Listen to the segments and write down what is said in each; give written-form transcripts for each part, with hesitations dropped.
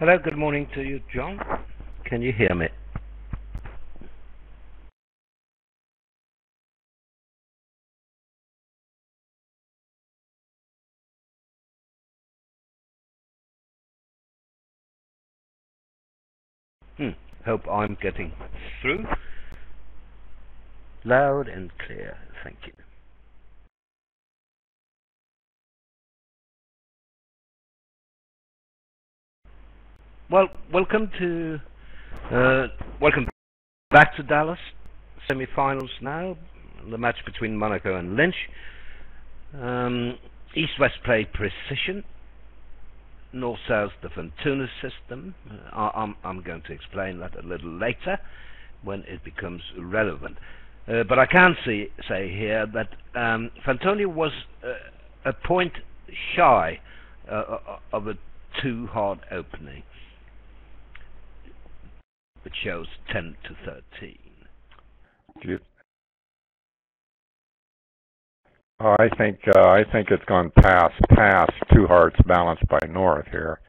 Hello, good morning to you, John. Can you hear me? Hope I'm getting through. Loud and clear, thank you. Well, welcome back to Dallas. Semi-finals now. The match between Monaco and Lynch. East-West play precision. North-South the Fortuna system. I'm going to explain that a little later when it becomes relevant. But I can say here that Fantoni was a point shy of a too-hard opening, which shows 10 to 13. I think it's gone past two hearts balanced by North here.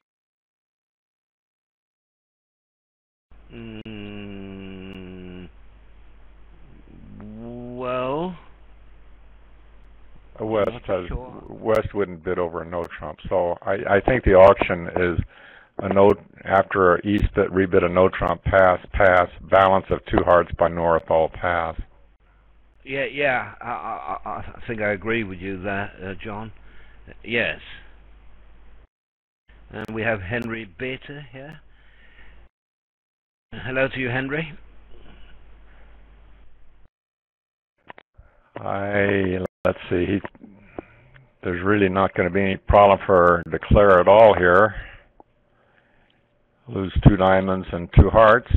Well, West wouldn't bid over a no trump, so I think the auction is a no after East that rebid a no trump pass balance of two hearts by North all pass. Yeah. I think I agree with you there, John. Yes. And we have Henry Beta here. Hello to you, Henry. Let's see. There's really not going to be any problem for declare at all here. Lose two diamonds and two hearts.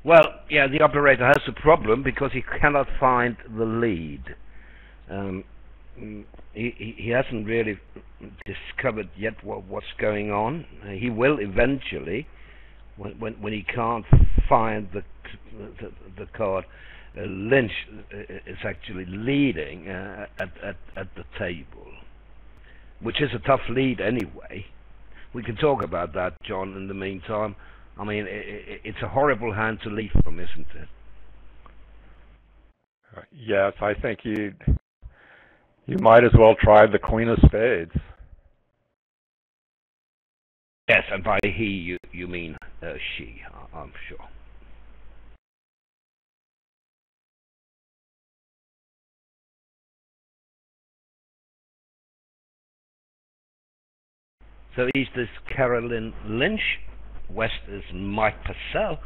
Well, yeah, the operator has a problem because he cannot find the lead. He hasn't really discovered yet what's going on. He will eventually, when he can't find the card. Lynch is actually leading at the table, which is a tough lead anyway. We can talk about that, John, in the meantime. I mean, it's a horrible hand to lead from, isn't it? Yes, I think you might as well try the Queen of Spades. Yes, and by he you mean she, I'm sure. So East is Carolyn Lynch. West is Mike Purcell,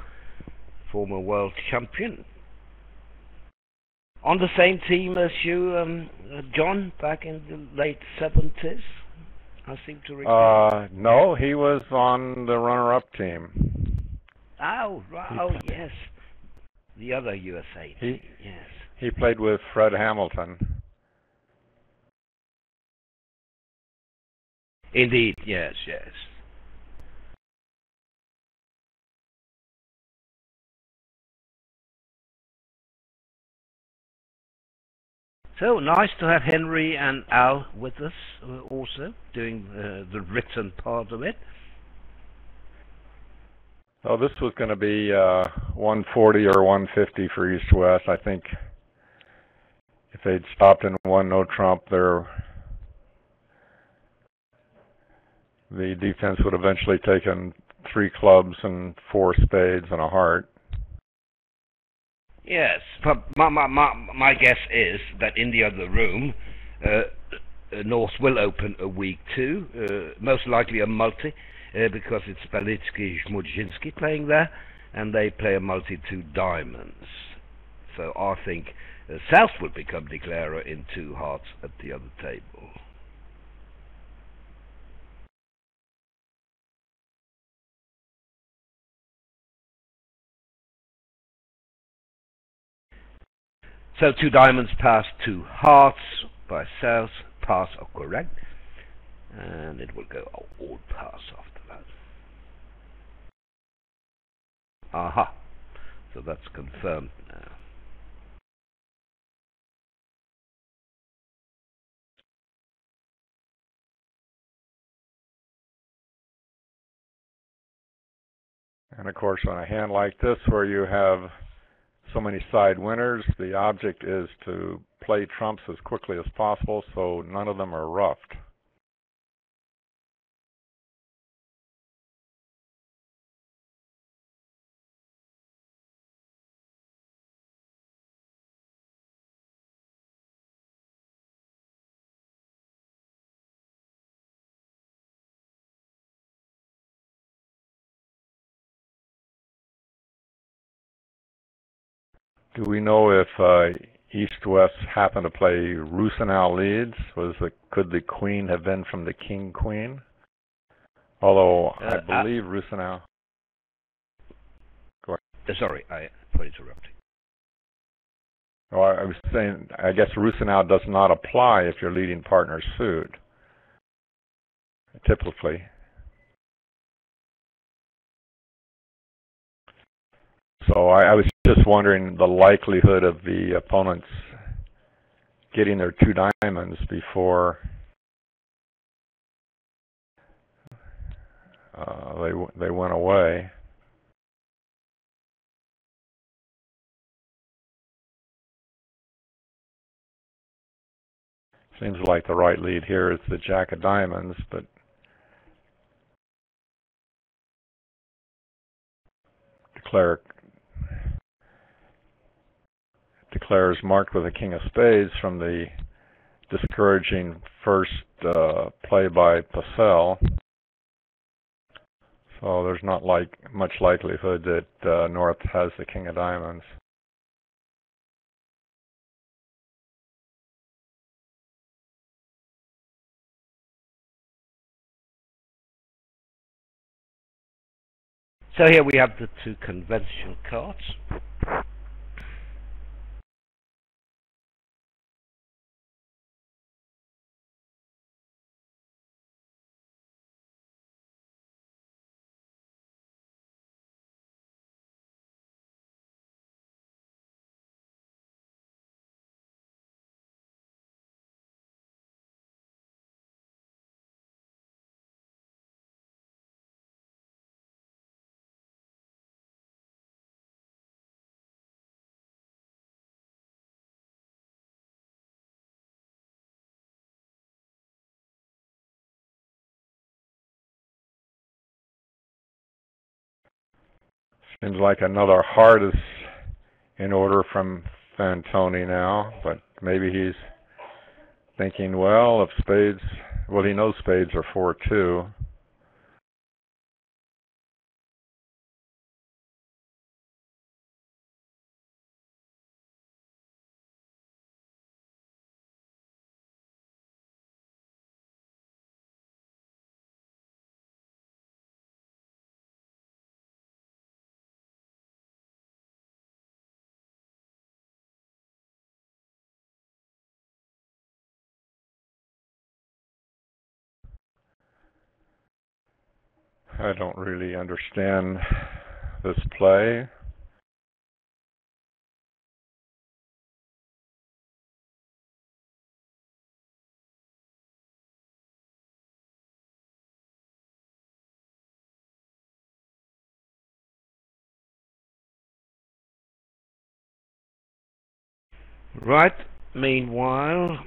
former world champion. On the same team as you, John, back in the late 70s, I seem to recall. No, he was on the runner-up team. Oh, yes. The other USA team, yes. He played with Fred Hamilton. Indeed, yes. So nice to have Henry and Al with us also, doing the written part of it. So this was going to be 140 or 150 for East-West. I think if they'd stopped in one no trump, the defense would eventually taken three clubs and four spades and a heart. Yes, but my guess is that in the other room, North will open a weak two, most likely a multi, because it's Belitsky Smudzinski playing there, and they play a multi two diamonds. So I think South will become declarer in two hearts at the other table. So two diamonds pass two hearts by South, pass or correct, and it will go all pass after that. Aha, So that's confirmed now. And of course, on a hand like this, where you have so many side winners, the object is to play trumps as quickly as possible so none of them are ruffed. Do we know if East-West happened to play Rousseau leads? Could the queen have been from the king-queen? Although I believe Rousseau. Go ahead. Sorry, for interrupting. Oh, I was saying, I guess Rousseau does not apply if your leading partner's suit, typically. So I was just wondering the likelihood of the opponents getting their two diamonds before they went away. Seems like the right lead here is the Jack of Diamonds, but declares marked with a King of Spades from the discouraging first play by Purcell. So there's not much likelihood that North has the King of Diamonds. So here we have the two convention cards. Seems like another heart is in order from Fantoni now, but maybe he's thinking, well, if spades, well, he knows spades are 4-2. I don't really understand this play. Right. Meanwhile,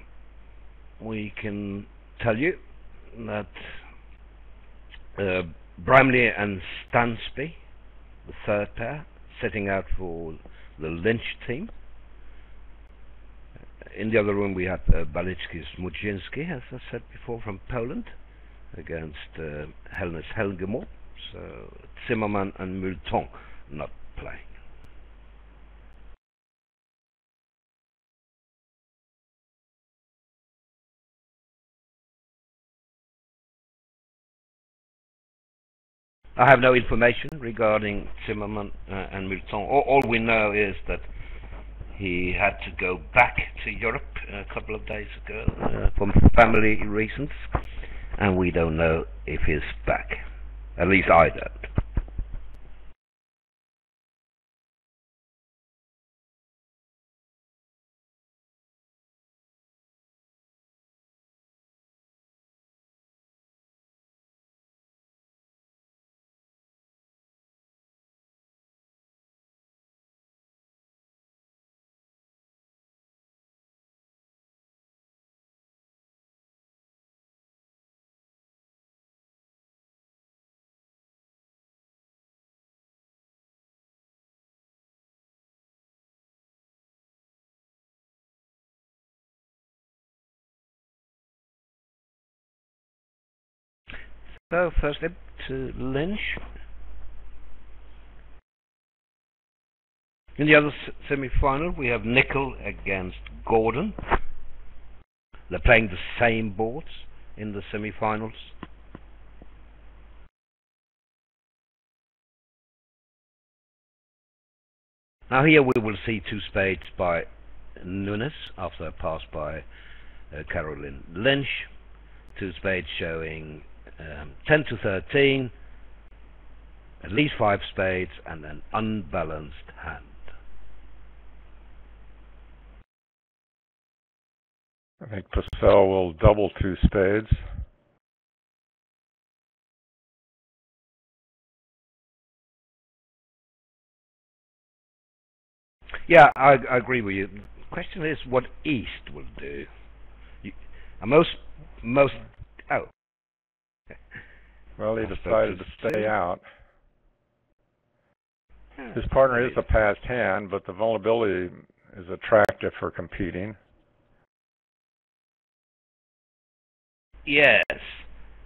we can tell you that Bramley and Stansby, the third pair, setting out for the Lynch team. In the other room we have Balicki-Smuczynski, as I said before, from Poland, against Helnes Helgemo. So Zimmermann and Multon not playing. I have no information regarding Zimmermann and Multon. All we know is that he had to go back to Europe a couple of days ago for family reasons, and we don't know if he's back. At least I don't. So first up to Lynch. In the other semi-final, we have Nickel against Gordon. They're playing the same boards in the semi-finals. Now here we will see two spades by Nunes after a pass by Caroline Lynch. Two spades showing 10 to 13, at least 5 spades, and an unbalanced hand. I think Purcell will double 2 spades. Yeah, I agree with you. The question is what East will do. Most. Oh. Well, he decided to stay out. His partner is a passed hand, but the vulnerability is attractive for competing. Yes,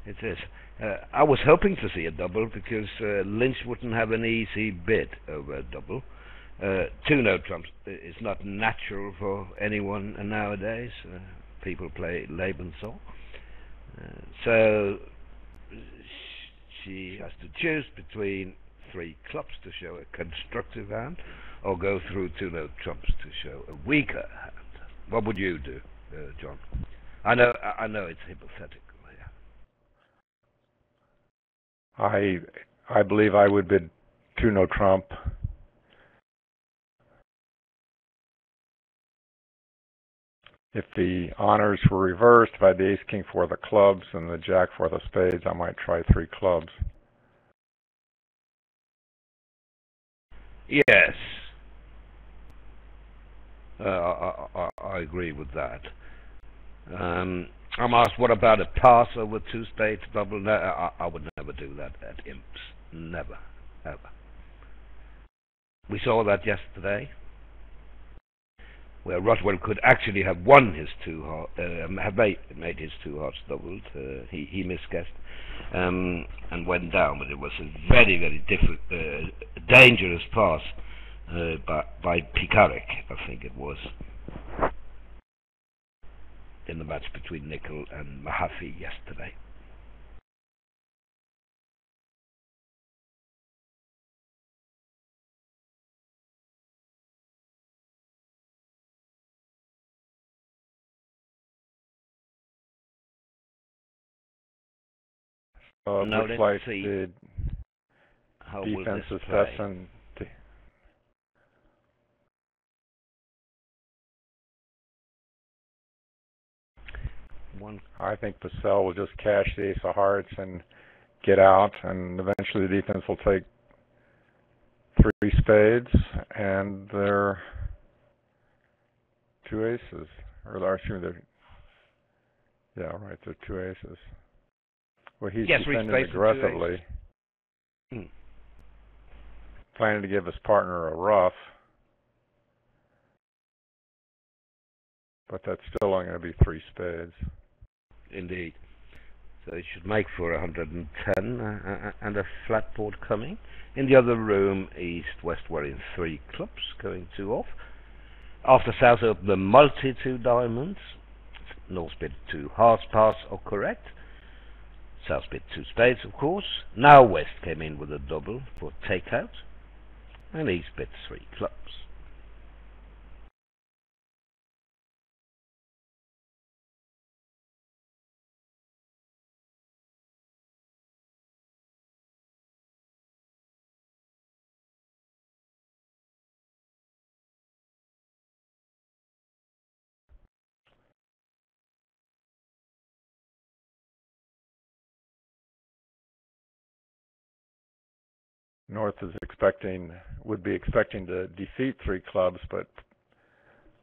it is. I was hoping to see a double because Lynch wouldn't have an easy bid over a double. 2 no trumps is not natural for anyone nowadays. People play Lebensau. So she has to choose between 3 clubs to show a constructive hand or go through 2 no trumps to show a weaker hand. What would you do, John? I know it's hypothetical. I believe I would bid 2 no trump. If the honors were reversed, if I had the ace king for the clubs and the jack for the spades, I might try 3 clubs. Yes, I agree with that. I'm asked, what about a pass over 2 spades double? No, I would never do that at imps. Never, ever. We saw that yesterday, where Rothwell could actually have won his 2 hearts, have made his 2 hearts doubled. He misguessed and went down, but it was a very, very dangerous pass by Pikarek, I think it was, in the match between Nickel and Mahaffey yesterday. Now Looks like see the how defensive play. session. I think Purcell will just cash the ace of hearts and get out, and eventually the defense will take 3 spades, and they're 2 aces. Or excuse me, they're 2 aces. Well, he's defending aggressively, planning to give his partner a rough, but that's still only going to be 3 spades. Indeed. So it should make for 110 and a flat board coming. In the other room, East-West were in 3 clubs, going 2 off. After South opened the multi 2 diamonds. North bid 2 hearts pass are correct. South bid 2 spades, of course. Now West came in with a double for takeout. And East bid 3 clubs. North would be expecting to defeat 3 clubs, but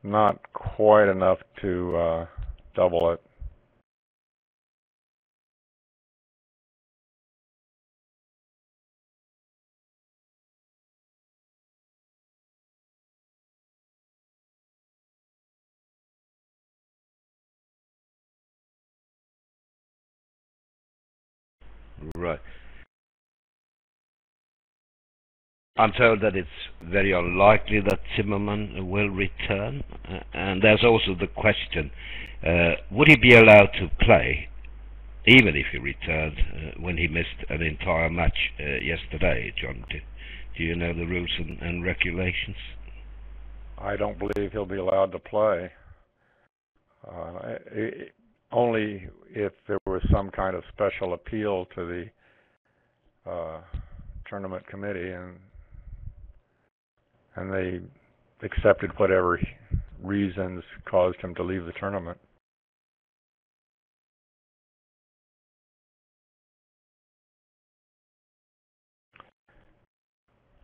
not quite enough to double it. Right. I'm told that it's very unlikely that Zimmerman will return, and there's also the question: would he be allowed to play, even if he returned, when he missed an entire match yesterday? John, do you know the rules and regulations? I don't believe he'll be allowed to play. Only if there was some kind of special appeal to the tournament committee, and they accepted whatever reasons caused him to leave the tournament.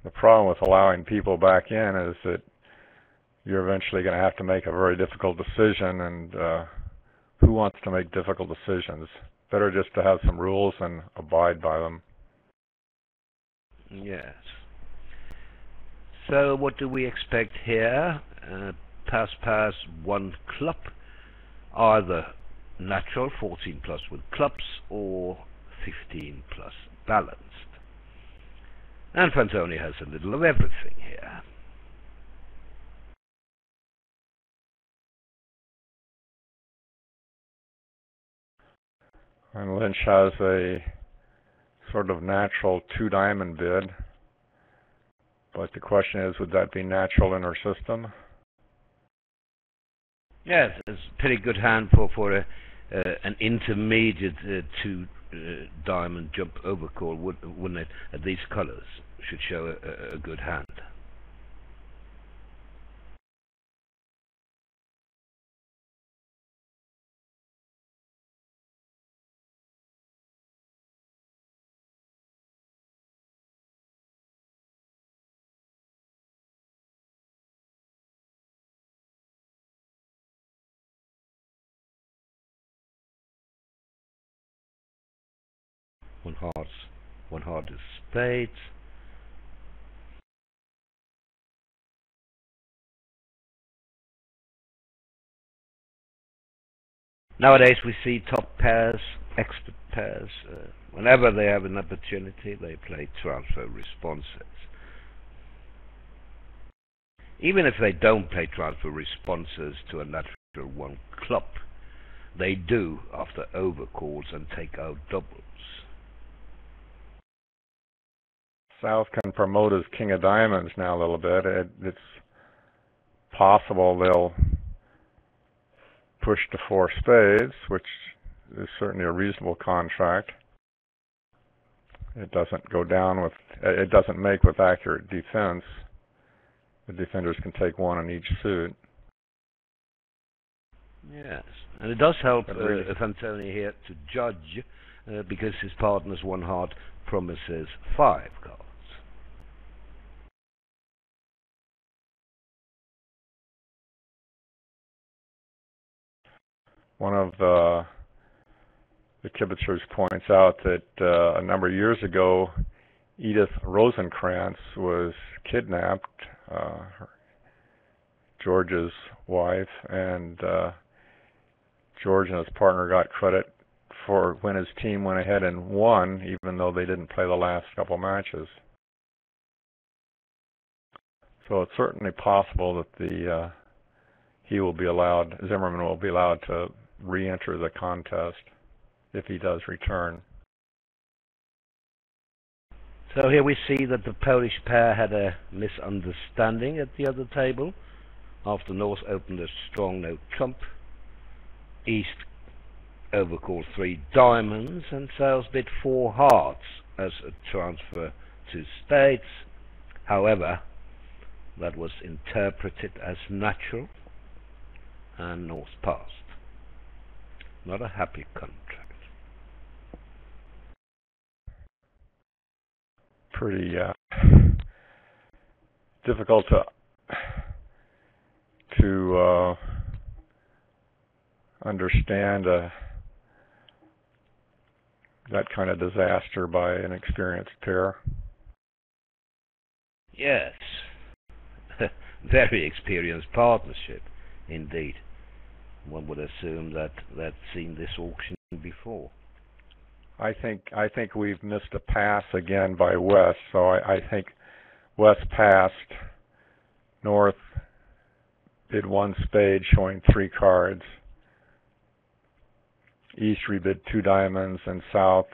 The problem with allowing people back in is that you're eventually going to have to make a very difficult decision, and who wants to make difficult decisions? Better just to have some rules and abide by them. Yes. So what do we expect here? Pass, one club, either natural, 14 plus with clubs, or 15 plus balanced. And Fantoni has a little of everything here. And Lynch has a sort of natural two-diamond bid, but the question is, would that be natural in her system? Yes, it's a pretty good hand for an intermediate two-diamond jump overcall, wouldn't it? These colors should show a good hand. One heart is spades. Nowadays we see top pairs, expert pairs. Whenever they have an opportunity, they play transfer responses. Even if they don't play transfer responses to a natural one club, they do after overcalls and take out doubles. South can promote his king of diamonds now a little bit. It's possible they'll push to four spades, which is certainly a reasonable contract. It doesn't go down with, it doesn't make with accurate defense. The defenders can take one on each suit. Yes, and it does help Fantoni here to judge because his partner's one heart promises 5 cards. One of the kibitzers points out that a number of years ago, Edith Rosenkrantz was kidnapped, George's wife, and George and his partner got credit for when his team went ahead and won, even though they didn't play the last couple matches. So it's certainly possible that Zimmerman will be allowed to re-enter the contest if he does return. So here we see that the Polish pair had a misunderstanding at the other table. After North opened a strong no trump, East overcalled 3 diamonds, and Sales bid 4 hearts as a transfer to spades. However, that was interpreted as natural, and North passed. Not a happy contract. Pretty difficult to understand that kind of disaster by an experienced pair. Yes, very experienced partnership, indeed. One would assume that they'd seen this auction before. I think we've missed a pass again by West. So I think West passed, North bid one spade showing 3 cards, East rebid 2 diamonds, and South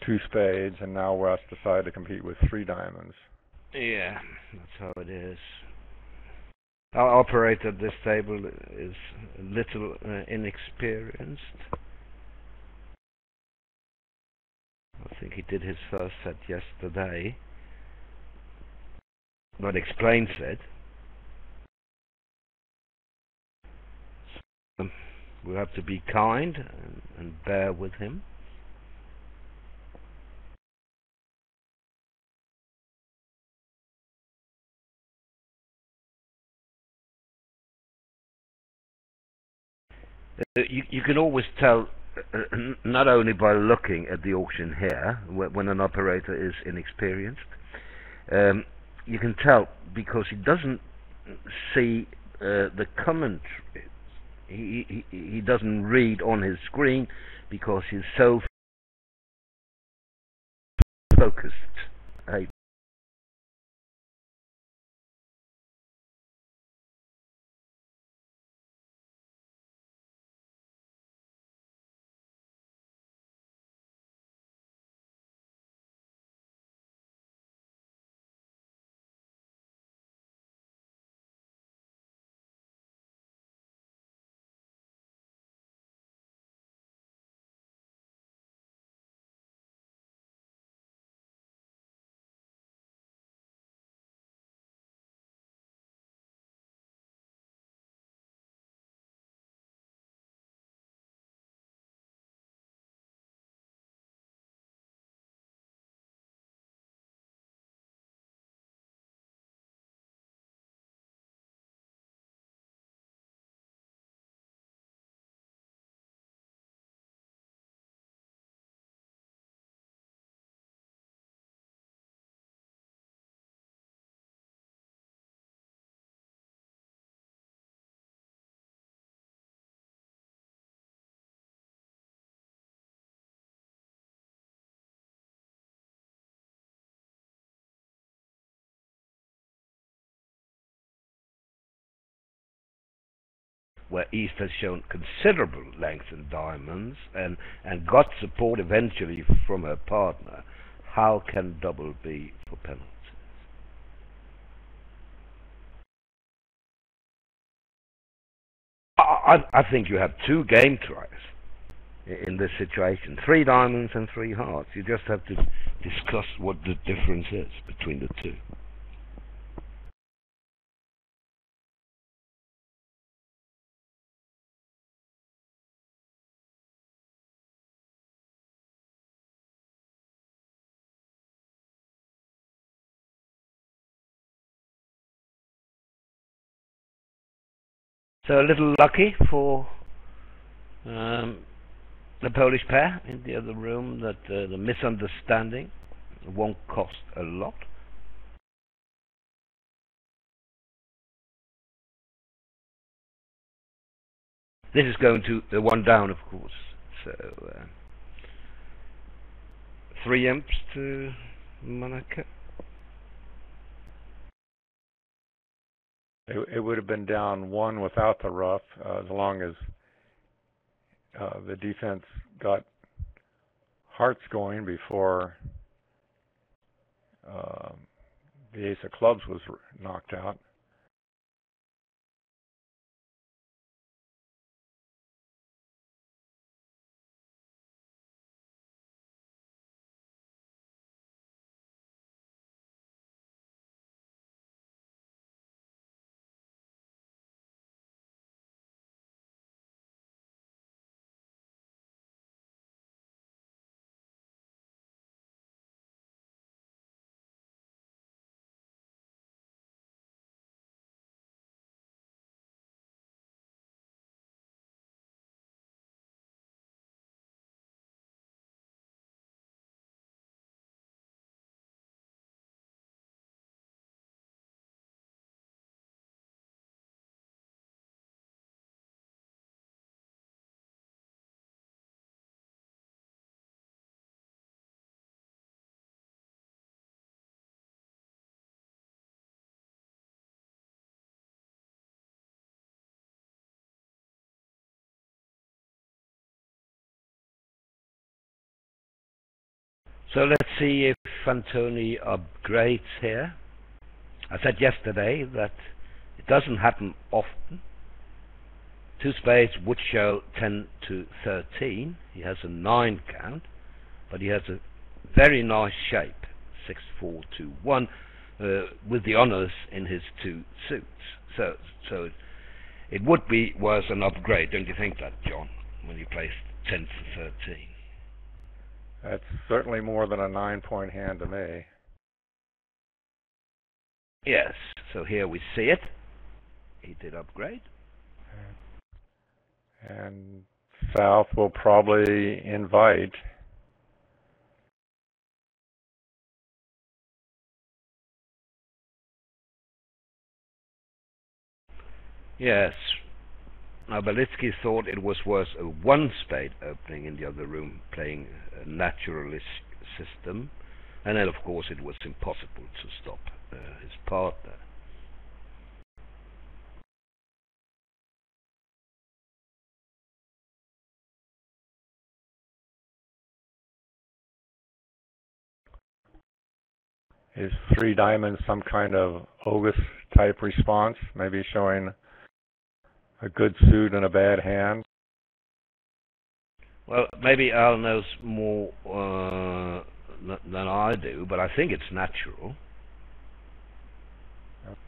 2 spades, and now West decided to compete with 3 diamonds. Yeah, that's how it is. Our operator at this table is a little inexperienced. I think he did his first set yesterday. But explains it. So, we'll have to be kind and bear with him. You can always tell, not only by looking at the auction here, when an operator is inexperienced, you can tell because he doesn't see the commentary. He doesn't read on his screen because he's so focused. Where East has shown considerable length in diamonds and got support eventually from her partner, how can double be for penalties? I think you have 2 game tries in this situation. 3 diamonds and 3 hearts. You just have to discuss what the difference is between the 2. So a little lucky for the Polish pair in the other room that the misunderstanding won't cost a lot. This is going to the 1 down, of course. So 3 imps to Monaco. It would have been down 1 without the rough, as long as the defense got hearts going before the ace of clubs was knocked out. So let's see if Fantoni upgrades here. I said yesterday that it doesn't happen often. Two spades would show 10 to 13. He has a 9 count, but he has a very nice shape, 6-4-2-1, with the honors in his two suits. So it would be worth an upgrade, don't you think that, John, when you placed 10 to 13? That's certainly more than a 9-point hand to me. Yes, so here we see it. He did upgrade. And South will probably invite. Yes. Now, Belitsky thought it was worth a one-spade opening in the other room, playing a naturalist system. And then, of course, it was impossible to stop his partner. Is 3 diamonds some kind of August type response? Maybe showing a good suit and a bad hand? Well, maybe Al knows more than I do, but I think it's natural.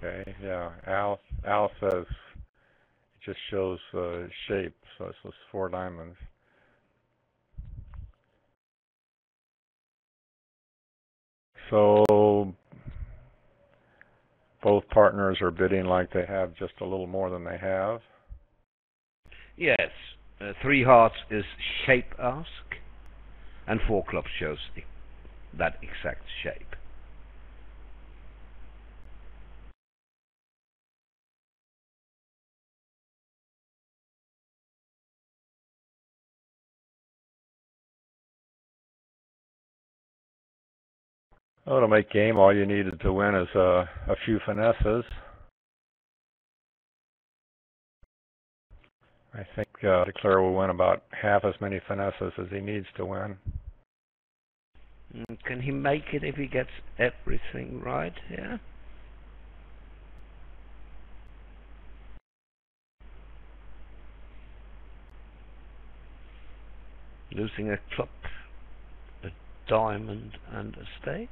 Okay, yeah. Al says it just shows shape, so it's 4 diamonds. So both partners are bidding like they have just a little more than they have. Yes, 3 hearts is shape ask, and 4 clubs shows that exact shape. Oh, to make game, all you needed to win is a few finesses. I think Declare will win about half as many finesses as he needs to win. Can he make it if he gets everything right here? Losing a club, a diamond, and a spade?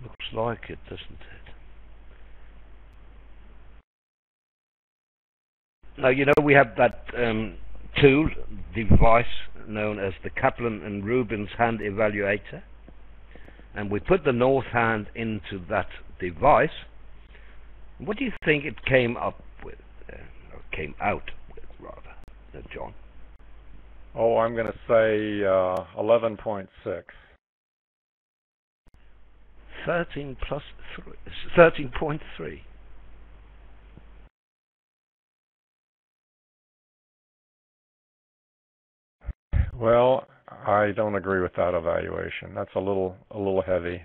Looks like it, doesn't it? Now, you know, we have that tool, device, known as the Kaplan and Rubin's hand evaluator. And we put the north hand into that device. What do you think it came up with, or came out with, rather, John? Oh, I'm going to say 11.6. 13 plus 3, 13.3. Well, I don't agree with that evaluation. That's a little heavy.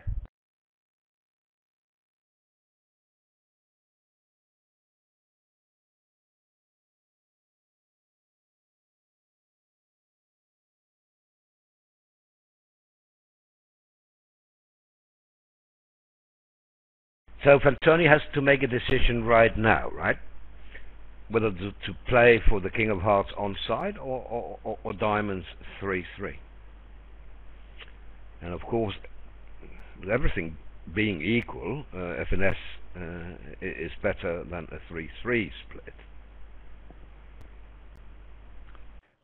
So Fantoni has to make a decision right now, right? Whether to play for the King of Hearts onside or Diamonds 3-3. And of course, with everything being equal, FNS is better than a 3-3 split.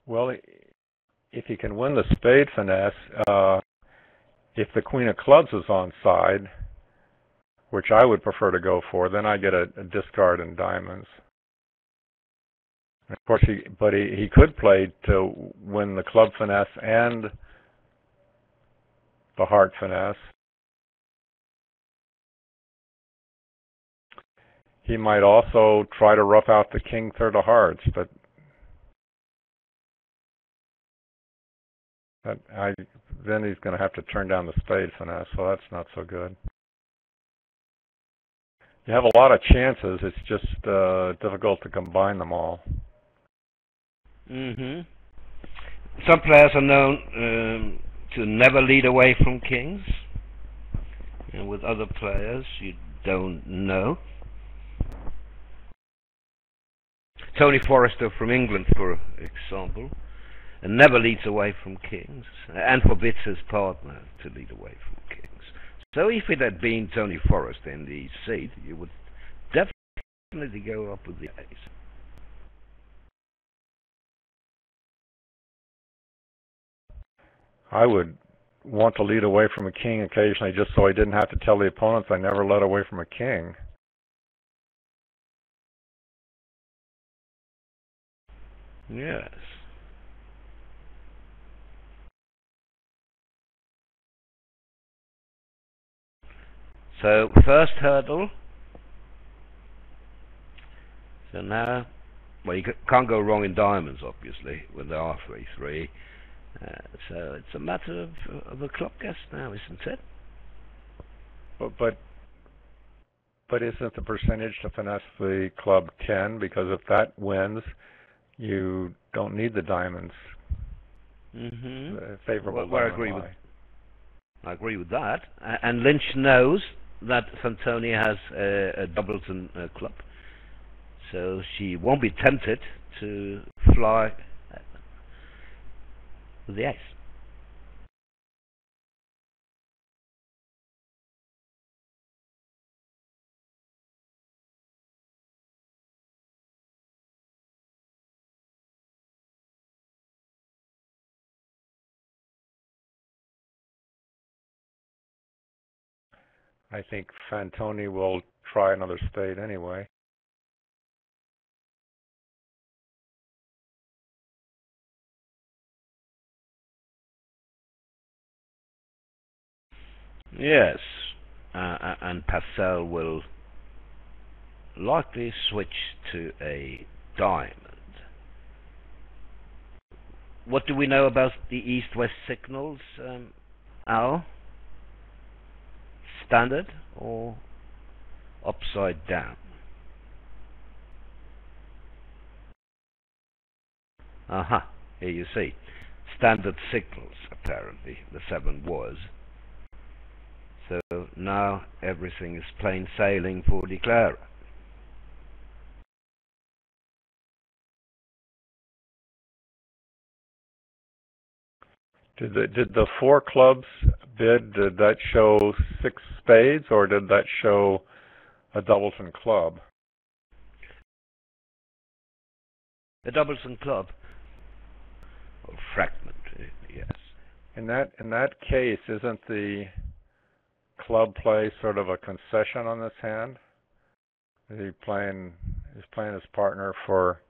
Well, if he can win the spade finesse, if the Queen of Clubs is onside, which I would prefer to go for, then I get a discard in diamonds. Of course, he could play to win the club finesse and the heart finesse. He might also try to rough out the king third of hearts, but then he's going to have to turn down the spade finesse, so that's not so good. You have a lot of chances. It's just difficult to combine them all. Hmm. Some players are known to never lead away from kings, and with other players you don't know. Tony Forrester from England, for example, never leads away from kings and forbids his partner to lead away from kings. So if it had been Tony Forrester in the seat, you would definitely go up with the ace. I would want to lead away from a king occasionally just so I didn't have to tell the opponents I never led away from a king. Yes. So first hurdle. So now, well, you can't go wrong in diamonds, obviously, with the R33. So it's a matter of a club guess now, isn't it? But isn't the percentage to finesse the club 10? Because if that wins, you don't need the diamonds. Mm-hmm. Favorable Well, diamond I agree with that. And Lynch knows that Fantoni has a Doubleton club, so she won't be tempted to fly with the ace. I think Fantoni will try another spade anyway. Yes, and Purcell will likely switch to a diamond. What do we know about the east-west signals, Al? Standard or upside down? Aha, here you see. Standard signals, apparently, the 7 was. So now everything is plain sailing for De Clara. Did the 4 clubs bid, did that show 6 spades, or did that show a Doubleton club? A Doubleton club. Or fragment, yes. In that case, isn't the club play sort of a concession on this hand? He's playing his partner for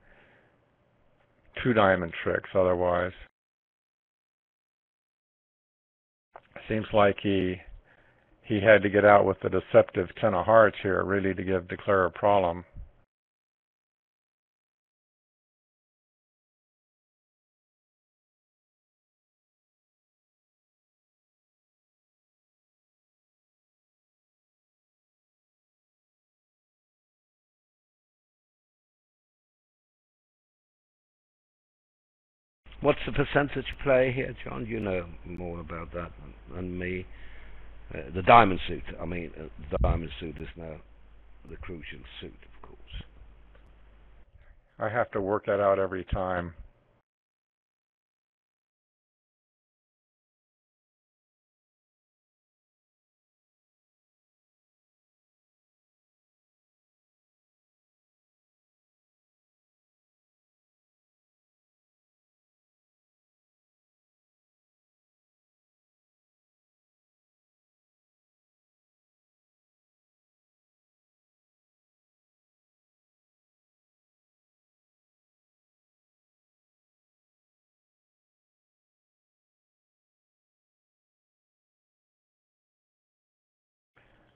2 diamond tricks otherwise. Seems like he had to get out with the deceptive 10 of hearts here, really, to give De Clara a problem. What's the percentage play here, John? You know more about that than me. The diamond suit. I mean, the diamond suit is now the crucial suit, of course. I have to work that out every time.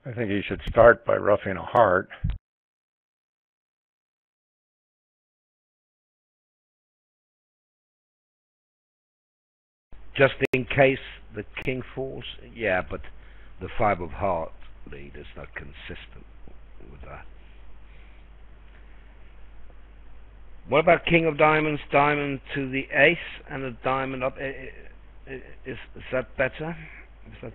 I think he should start by roughing a heart. Just in case the king falls, yeah, but the 5 of heart lead is not consistent with that. What about king of diamonds, diamond to the ace, and a diamond up? Is that better? Is that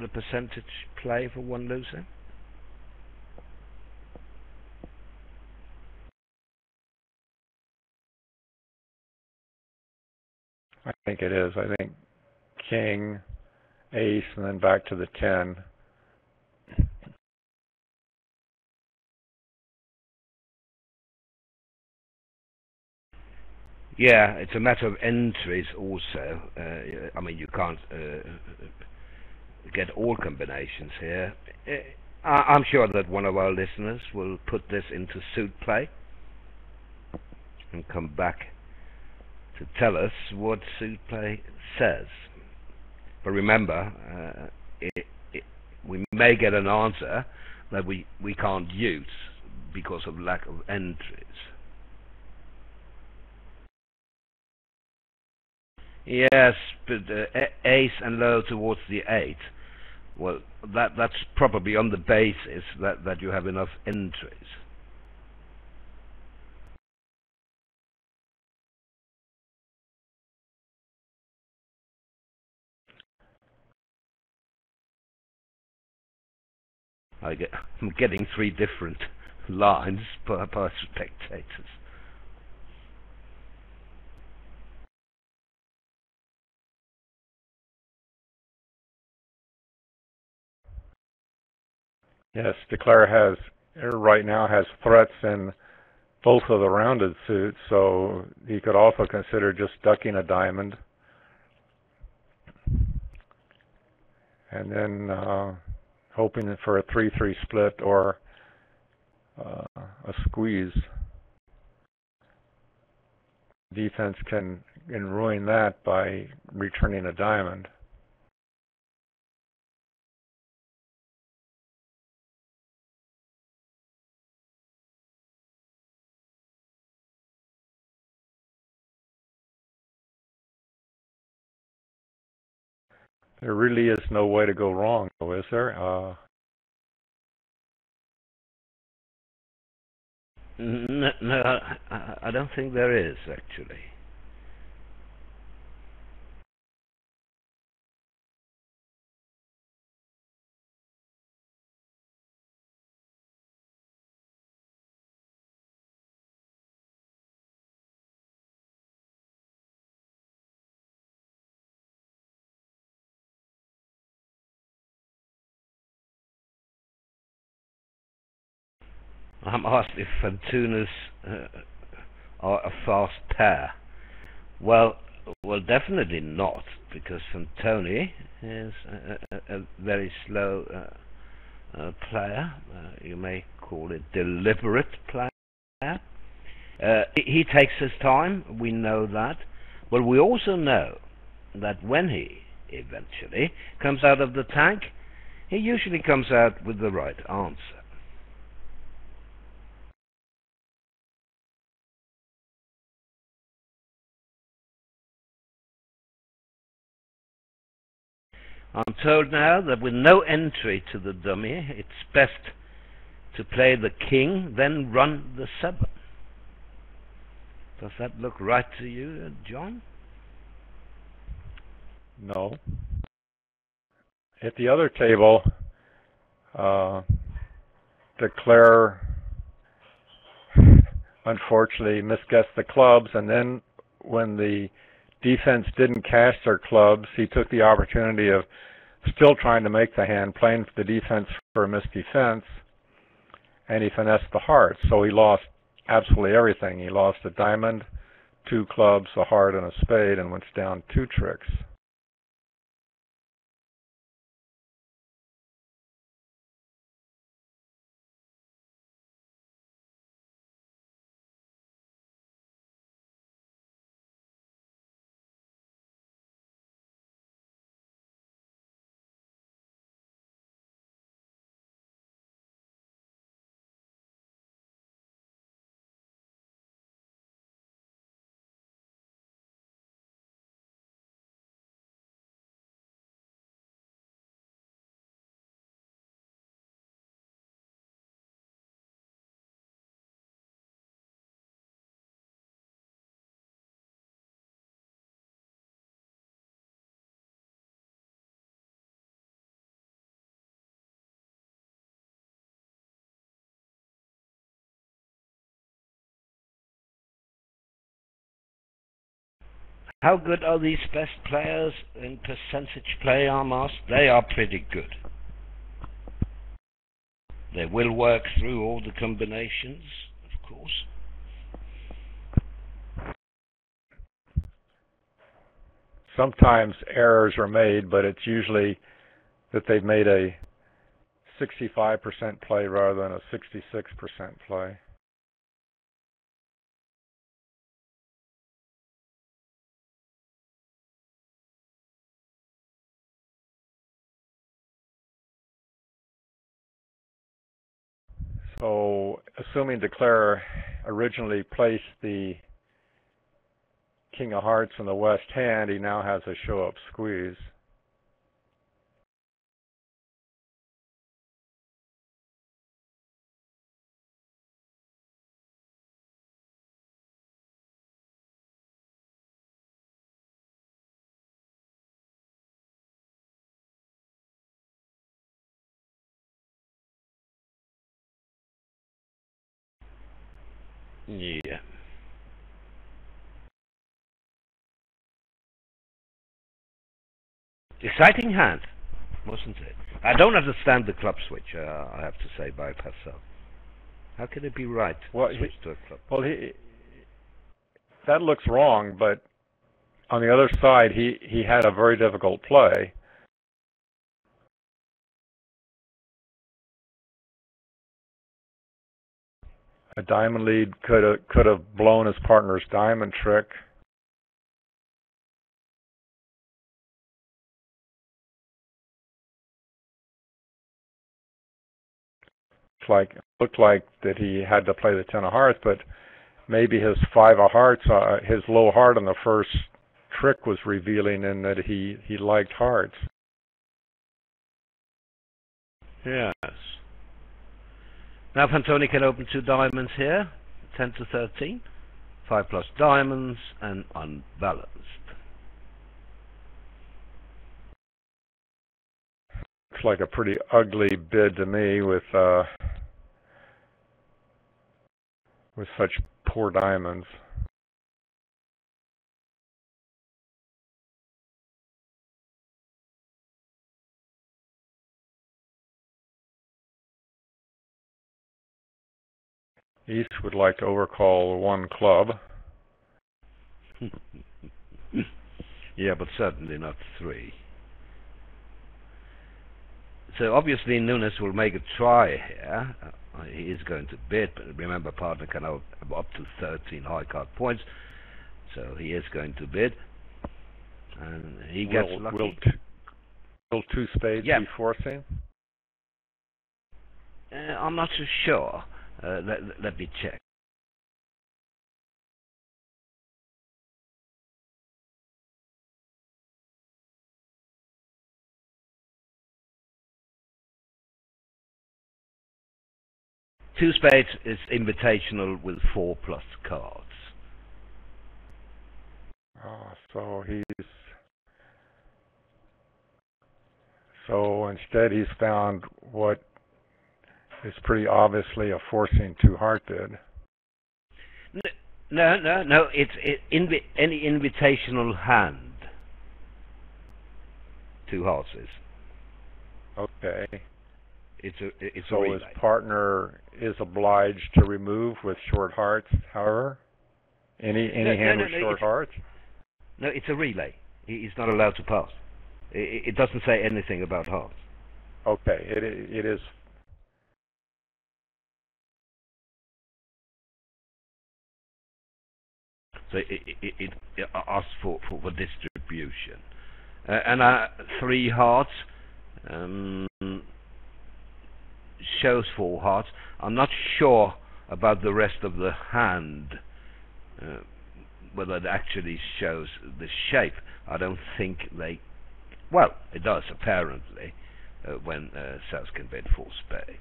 the percentage play for one loser? I think it is. I think king, ace, and then back to the 10. Yeah, it's a matter of entries also. I mean, you can't get all combinations here. I'm sure that one of our listeners will put this into suit play and come back to tell us what suit play says. But remember, we may get an answer that we can't use because of lack of entries. Yes, but ace and low towards the 8. Well, that's probably on the basis that you have enough entries. I'm getting 3 different lines per spectators. Yes, Declare right now has threats in both of the rounded suits, so he could also consider just ducking a diamond and then hoping for a 3-3 split or a squeeze. Defense can ruin that by returning a diamond. There really is no way to go wrong, though, is there? No, I don't think there is, actually. I'm asked if Fantunas are a fast pair. Well, definitely not, because Fantoni is a very slow player. You may call it deliberate player. He takes his time. We know that. But we also know that when he eventually comes out of the tank, he usually comes out with the right answer. I'm told now that with no entry to the dummy, it's best to play the king, then run the 7. Does that look right to you, John? No. At the other table, Declare unfortunately misguessed the clubs, and then when the defense didn't cash their clubs, he took the opportunity of still trying to make the hand, playing for the defense for a missed defense, and he finessed the heart. So he lost absolutely everything. He lost a diamond, 2 clubs, a heart, and a spade, and went down 2 tricks. How good are these best players in percentage play, I'm asked? They are pretty good. They will work through all the combinations, of course. Sometimes errors are made, but it's usually that they've made a 65% play rather than a 66% play. So, assuming declarer originally placed the King of Hearts in the west hand, he now has a show-up squeeze. Yeah. Exciting hand, wasn't it? I don't understand the club switch, I have to say, by Pascal. How can it be right to switch to a club? Well, that looks wrong, but on the other side, he had a very difficult play. A diamond lead could have blown his partner's diamond trick. Looked like that he had to play the 10 of hearts, but maybe his 5 of hearts, his low heart on the first trick was revealing in that he liked hearts. Yes. Now Fantoni can open 2 diamonds here, 10 to 13, 5 plus diamonds, and unbalanced. Looks like a pretty ugly bid to me with such poor diamonds. East would like to overcall 1 club. Yeah, but certainly not 3. So obviously Nunes will make a try here. He is going to bid, but remember, partner can have up to 13 high card points, so he is going to bid, and he gets lucky. Will 2 spades be forcing? I'm not so sure. Let me check. Two spades is invitational with 4 plus cards. So instead he's found what is pretty obviously a forcing 2 heart bid. No. It's any invitational hand. 2 hearts is. Okay. It's a so relay. His partner is obliged to remove with short hearts, however? Any hand with short hearts? No, it's a relay. He's not allowed to pass. It doesn't say anything about hearts. Okay, it is. So it asks for distribution. And 3 hearts shows 4 hearts. I'm not sure about the rest of the hand, whether it actually shows the shape. I don't think they... Well, it does, apparently, when South can bid 4 spades.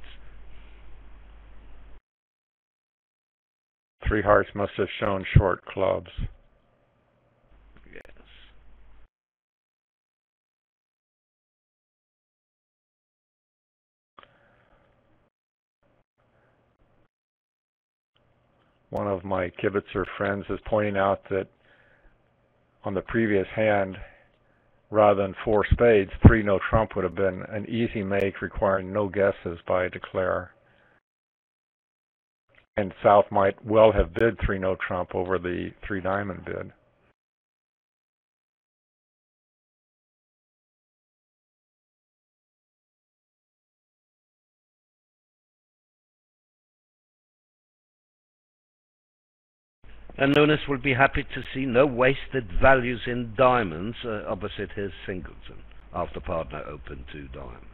3 hearts must have shown short clubs. Yes. One of my kibitzer friends is pointing out that on the previous hand, rather than 4 spades, 3 no trump would have been an easy make requiring no guesses by a declare. And South might well have bid 3 no trump over the 3 diamond bid. And Nunes will be happy to see no wasted values in diamonds opposite his singleton after partner opened 2 diamonds.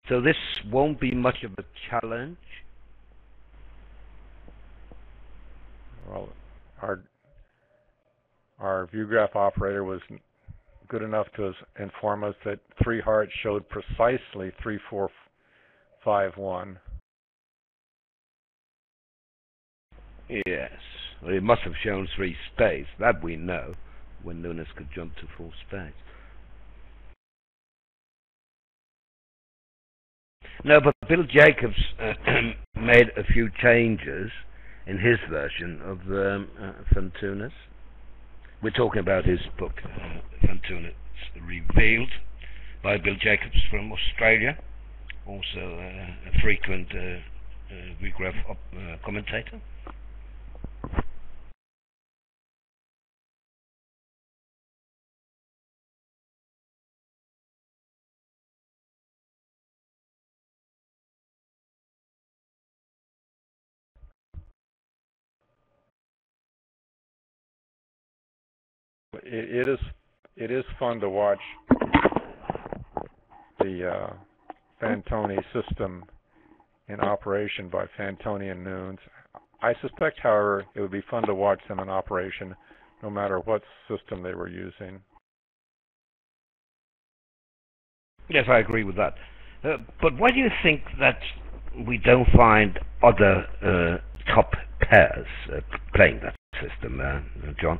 So this won't be much of a challenge. Well, our view graph operator was good enough to inform us that 3 hearts showed precisely 3, 4, 5, 1. Yes, well, it must have shown 3 spades. That we know, when Nunes could jump to 4 spades. No, but Bill Jacobs made a few changes in his version of Fantunas. We're talking about his book, Fantunas Revealed, by Bill Jacobs from Australia, also a frequent view graph commentator. It is fun to watch the Fantoni system in operation by Fantoni and Nunes. I suspect, however, it would be fun to watch them in operation no matter what system they were using. Yes, I agree with that. But why do you think that we don't find other top pairs playing that system, John?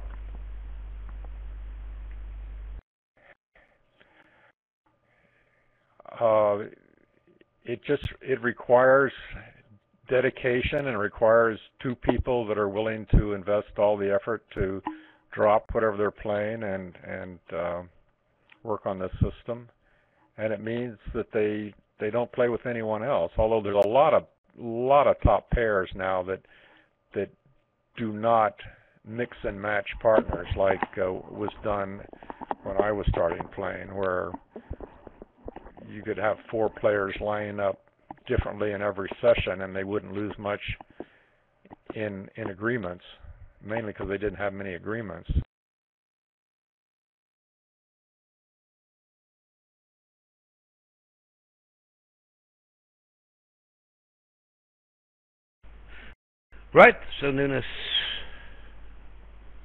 It requires dedication and requires 2 people that are willing to invest all the effort to drop whatever they're playing and work on this system. And it means that they don't play with anyone else. Although there's a lot of top pairs now that do not mix and match partners like was done when I was starting playing, where you could have 4 players lining up differently in every session and they wouldn't lose much in agreements, mainly because they didn't have many agreements. Right, so Nunes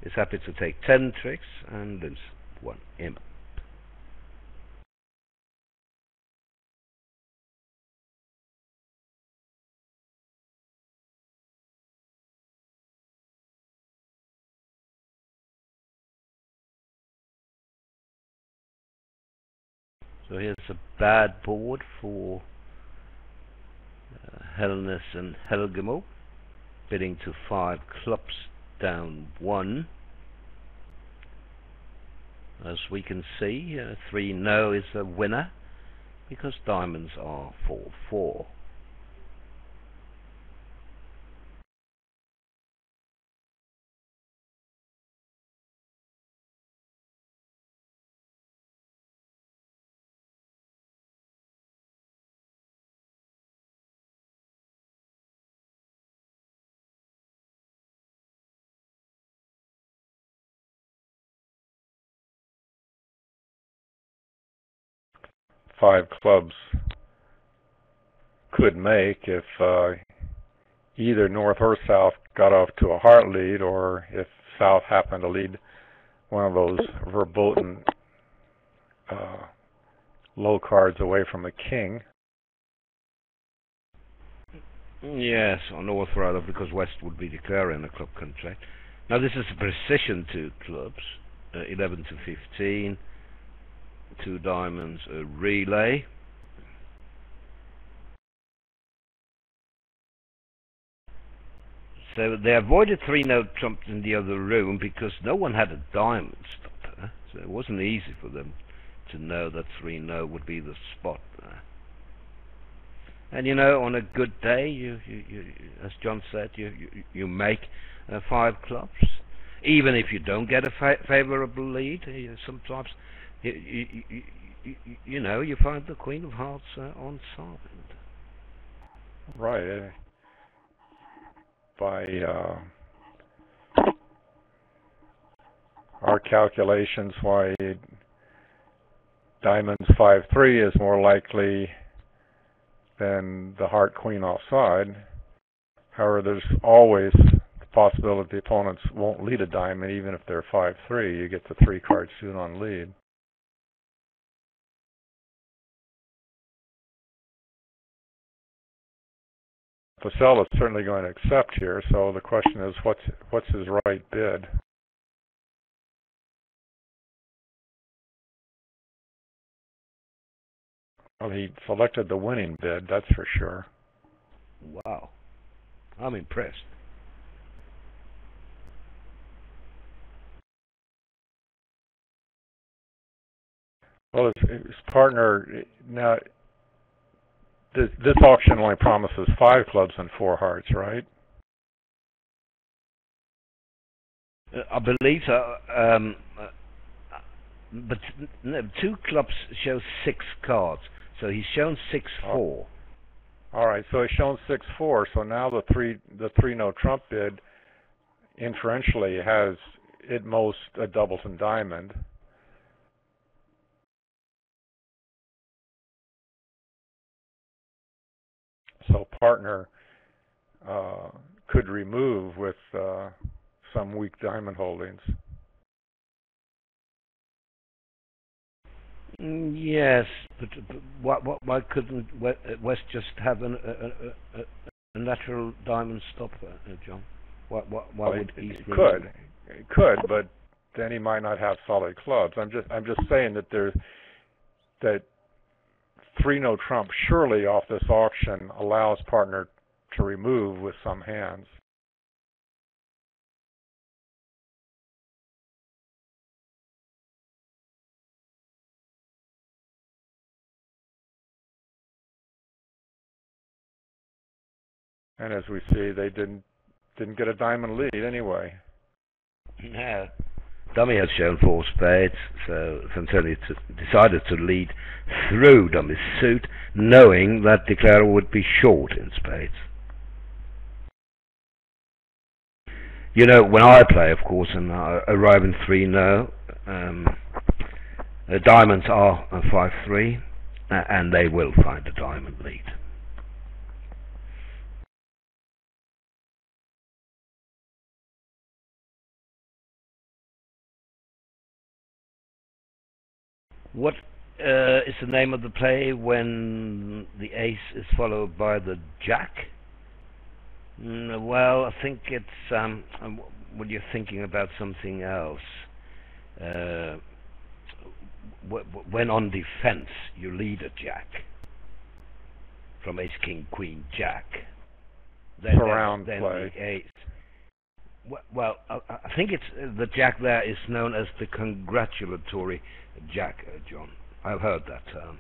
is happy to take 10 tricks and lose 1 imp. So here's a bad board for Helnes and Helgemo, bidding to 5 clubs down 1. As we can see, 3 no is a winner because diamonds are 4-4. Five clubs could make if either North or South got off to a heart lead, or if South happened to lead one of those verboten low cards away from the king. Yes, or North rather, because West would be declaring a club contract. Now this is a precision two clubs, 11 to 15, two diamonds, a relay. So they avoided 3-no trumps in the other room because no one had a diamond stopper, so it wasn't easy for them to know that 3-no would be the spot there. And on a good day, you as John said, you make 5 clubs, even if you don't get a favorable lead. Sometimes you find the Queen of Hearts on side. Right. By our calculations, why diamonds 5-3 is more likely than the Heart Queen offside. However, there's always the possibility the opponents won't lead a diamond, even if they're 5-3. You get the 3 card suit on lead. Purcell is certainly going to accept here, so the question is, what's his right bid? Well, he selected the winning bid, that's for sure. Wow, I'm impressed. Well, his partner now. This auction only promises 5 clubs and 4 hearts, right? I believe so. But no, 2 clubs show 6 cards, so he's shown 6-4. All right, so he's shown 6-4. So now the 3-no trump bid inferentially has at most a doubleton diamond. So partner could remove with some weak diamond holdings. Yes, but why couldn't West just have a natural diamond stopper, John? Why would East could, but then he might not have solid clubs. I'm just saying that that 3-no trump surely off this auction allows partner to remove with some hands. And as we see, they didn't get a diamond lead anyway. No. Dummy has shown 4 spades, so Fancelli decided to lead through Dummy's suit, knowing that declarer would be short in spades. When I play, of course, and I arrive in 3-no, diamonds are 5-3, and they will find a diamond lead. What is the name of the play when the ace is followed by the jack? Well, I think it's when you're thinking about something else. When on defense, you lead a jack from ace, king, queen, jack. Then play. The ace. Well, I think it's the jack there is known as the congratulatory jack, John. I've heard that term.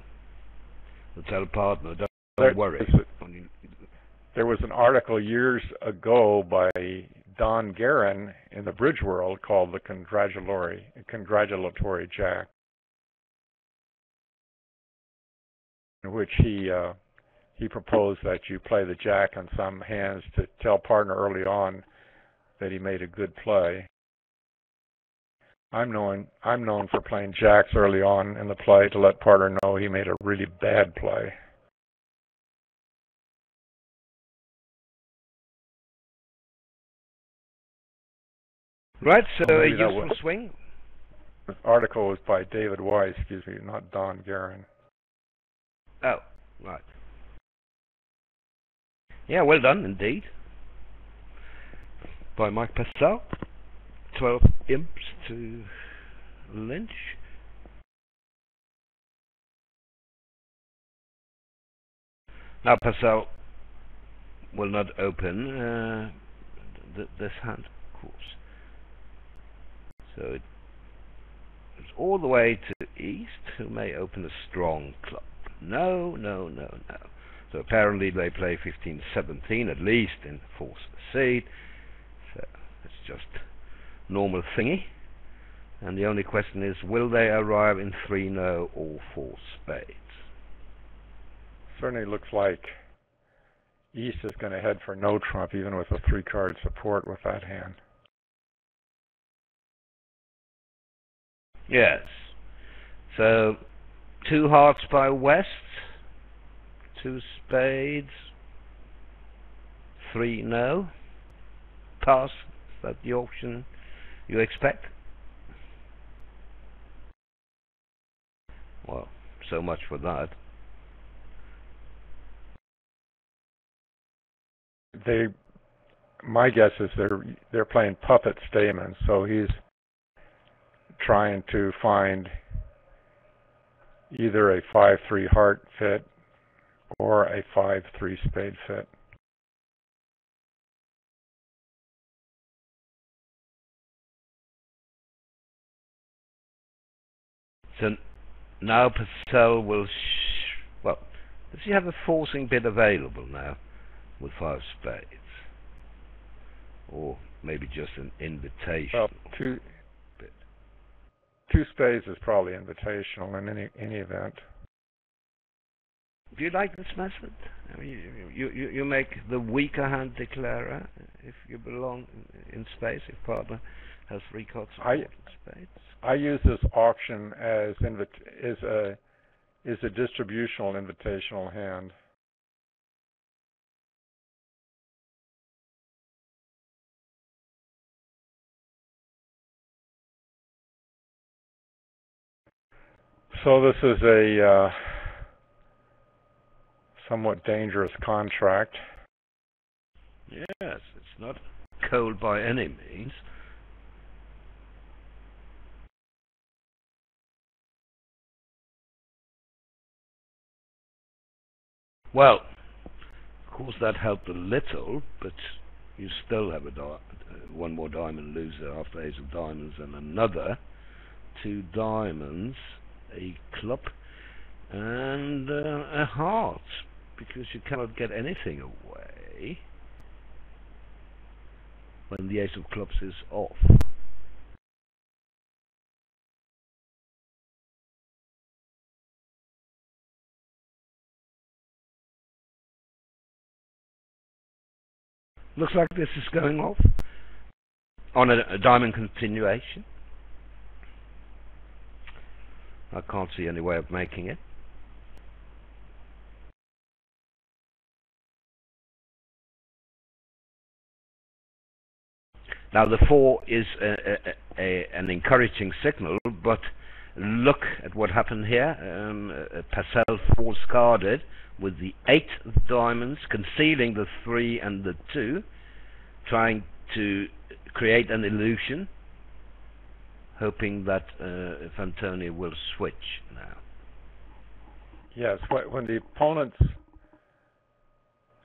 Tell a partner, don't worry. There was an article years ago by Don Guerin in the Bridge World called the congratulatory jack, in which he proposed that you play the jack on some hands to tell partner early on that he made a good play. I'm known for playing jacks early on in the play to let partner know he made a really bad play. Right, so a useful swing. This article was by David Weiss, not Don Guerin. Oh, right. Yeah, well done indeed. By Mike Purcell. 12 imps to Lynch. Now Purcell will not open this hand, of course. So it's all the way to East, who may open a strong club. No. So apparently they play 15-17, at least in the fourth seed. So it's just normal thingy. And the only question is, will they arrive in 3-no or 4 spades? Certainly looks like East is going to head for no trump, even with a 3-card support with that hand. Yes. So 2 hearts by West, 2 spades, 3-no. Pass. Is that the option you expect? Well, so much for that. My guess is they're playing puppet Stayman, so he's trying to find either a 5-3 heart fit or a 5-3 spade fit. So now Purcell will well, does he have a forcing bid available now with 5 spades? Or maybe just an invitation? Well, two spades is probably invitational in any event. Do you like this method? I mean, you make the weaker hand declarer if you belong in space, if partner has 3 cards in spades. I use this auction as a distributional invitational hand. So this is a somewhat dangerous contract. Yes, it's not cold by any means. Well, of course that helped a little, but you still have one more diamond loser after ace of diamonds and another 2 diamonds, a club, and a heart, because you cannot get anything away when the ace of clubs is off. Looks like this is going off on a diamond continuation. I can't see any way of making it. Now the 4 is an encouraging signal, but look at what happened here. Purcell false carded with the 8 of diamonds, concealing the 3 and the 2, trying to create an illusion, hoping that Fantoni will switch now. Yes, when the opponents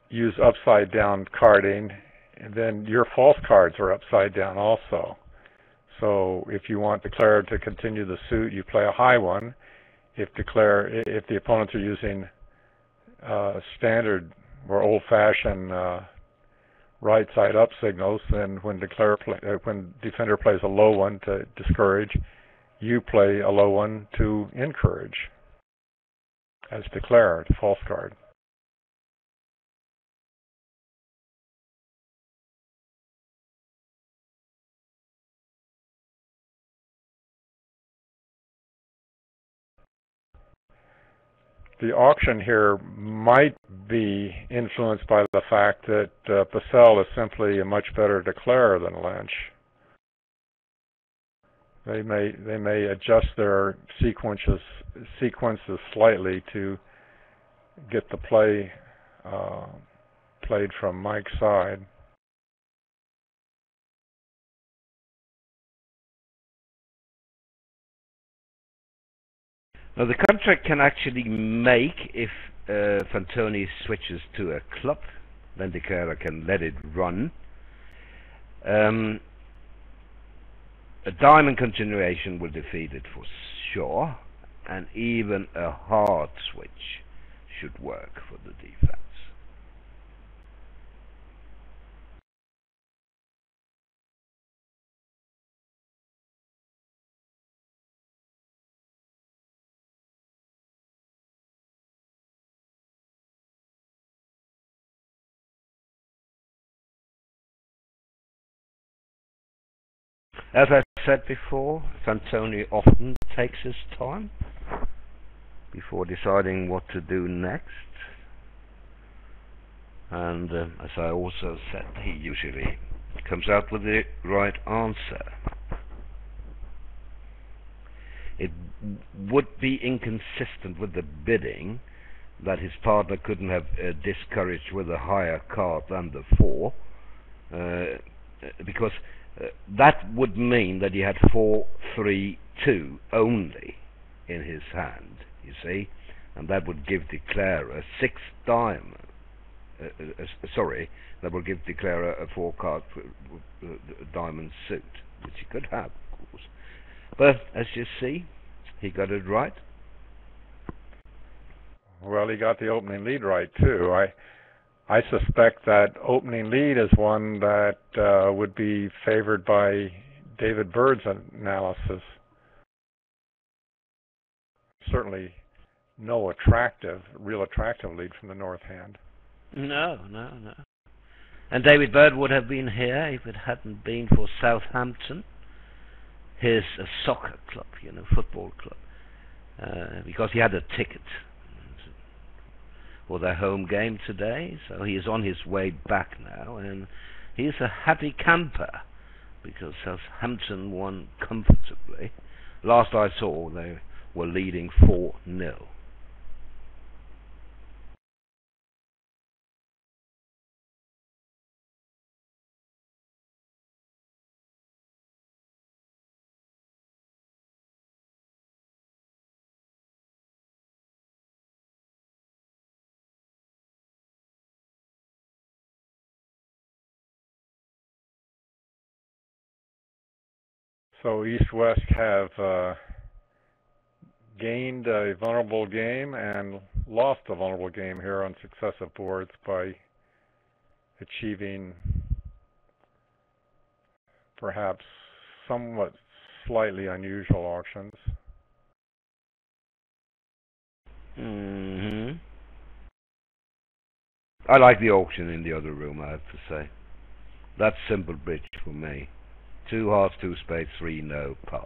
use upside down carding, and then your false cards are upside down also. So if you want declarer to continue the suit, you play a high one. If the opponents are using standard or old-fashioned right side up signals, then when defender plays a low one to discourage, you play a low one to encourage as declared, false card. The auction here might be influenced by the fact that Purcell is simply a much better declarer than Lynch. They may adjust their sequences slightly to get the play played from Mike's side. Now the contract can actually make if Fantoni switches to a club, then declarer can let it run. A diamond continuation will defeat it for sure, and even a hard switch should work for the defense. As I said before, Fantoni often takes his time before deciding what to do next. And as I also said, he usually comes out with the right answer. It would be inconsistent with the bidding that his partner couldn't have discouraged with a higher card than the 4, because that would mean that he had 4, 3, 2 only in his hand, you see, and that would give declarer 6 diamond. That will give declarer a 4-card diamond suit, which he could have, of course. But as you see, he got it right. Well, he got the opening lead right too. I suspect that opening lead is one that would be favored by David Bird's analysis. Certainly no real attractive lead from the north hand. No. And David Bird would have been here if it hadn't been for Southampton, his soccer club, football club, because he had a ticket for their home game today, so he is on his way back now, and he's a happy camper because Southampton won comfortably. Last I saw, they were leading 4-0. So East-West have gained a vulnerable game and lost a vulnerable game here on successive boards by achieving perhaps somewhat slightly unusual auctions. I like the auction in the other room, I have to say. That's simple bridge for me. 2 hearts, 2 spades, 3 no, pass.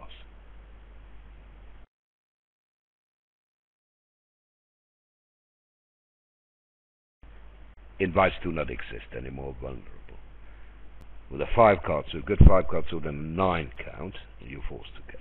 Invites do not exist anymore, vulnerable. With a 5-card suit, good 5-card suit and a 9 count, you're forced to go.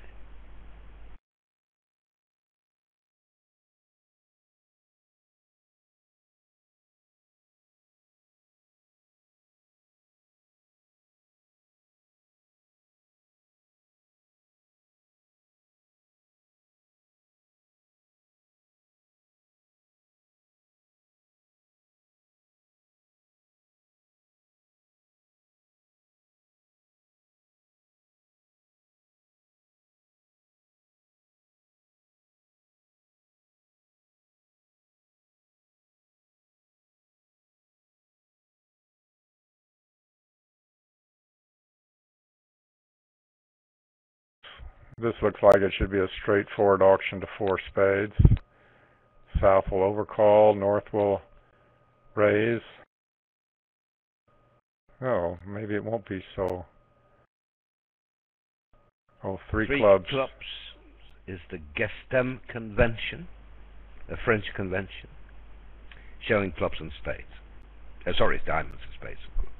This looks like it should be a straightforward auction to 4 spades. South will overcall, North will raise. Oh, maybe it won't be so. Oh, 3 clubs. 3 clubs is the Gestem convention, a French convention, showing clubs and spades. Diamonds and spades, of course.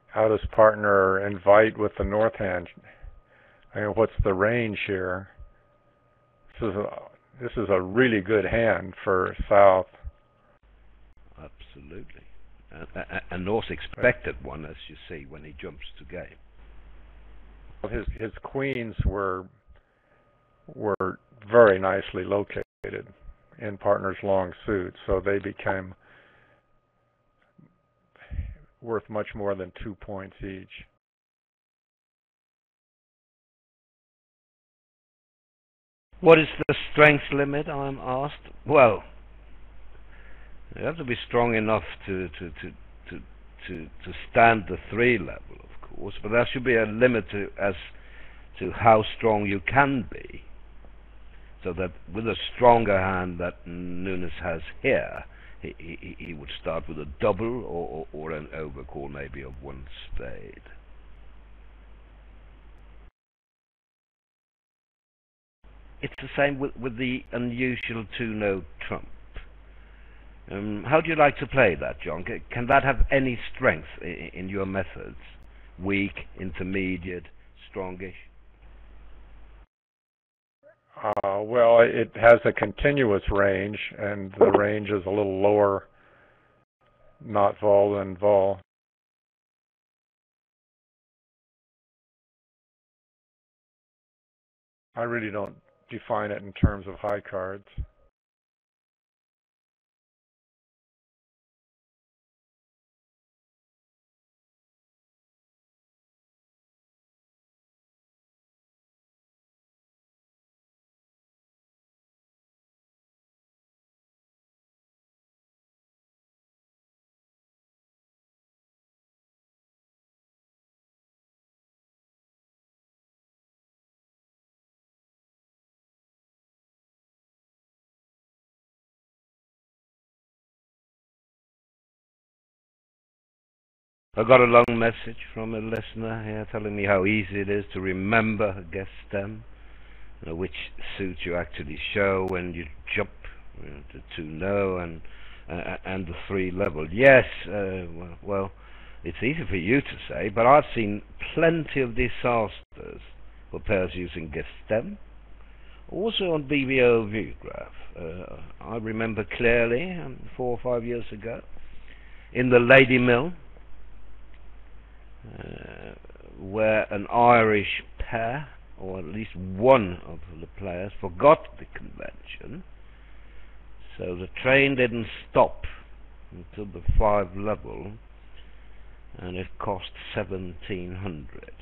How does partner invite with the north hand? I mean, what's the range here? This is a really good hand for South. Absolutely. A North expected one, as you see, when he jumps to game. His queens were very nicely located in partner's long suit, so they became worth much more than 2 points each. What is the strength limit, I'm asked? Well, you have to be strong enough to stand the 3 level, of course, but there should be a limit as to how strong you can be, so that with a stronger hand that Nunes has here, he would start with a double or an overcall maybe of 1 spade. It's the same with the unusual 2-note trump. How do you like to play that, John? Can that have any strength in your methods? Weak, intermediate, strongish? Well, it has a continuous range, and the range is a little lower, not vol than vol. I really don't define it in terms of high cards. I got a long message from a listener here telling me how easy it is to remember a guest stem, which suit you actually show when you jump to 2-no and the 3 level. Yes, well, it's easy for you to say, but I've seen plenty of disasters for pairs using guest stem. Also on BBO Viewgraph. I remember clearly 4 or 5 years ago in the Lady Mill, where an Irish pair, or at least one of the players, forgot the convention, so the train didn't stop until the 5 level, and it cost 1,700.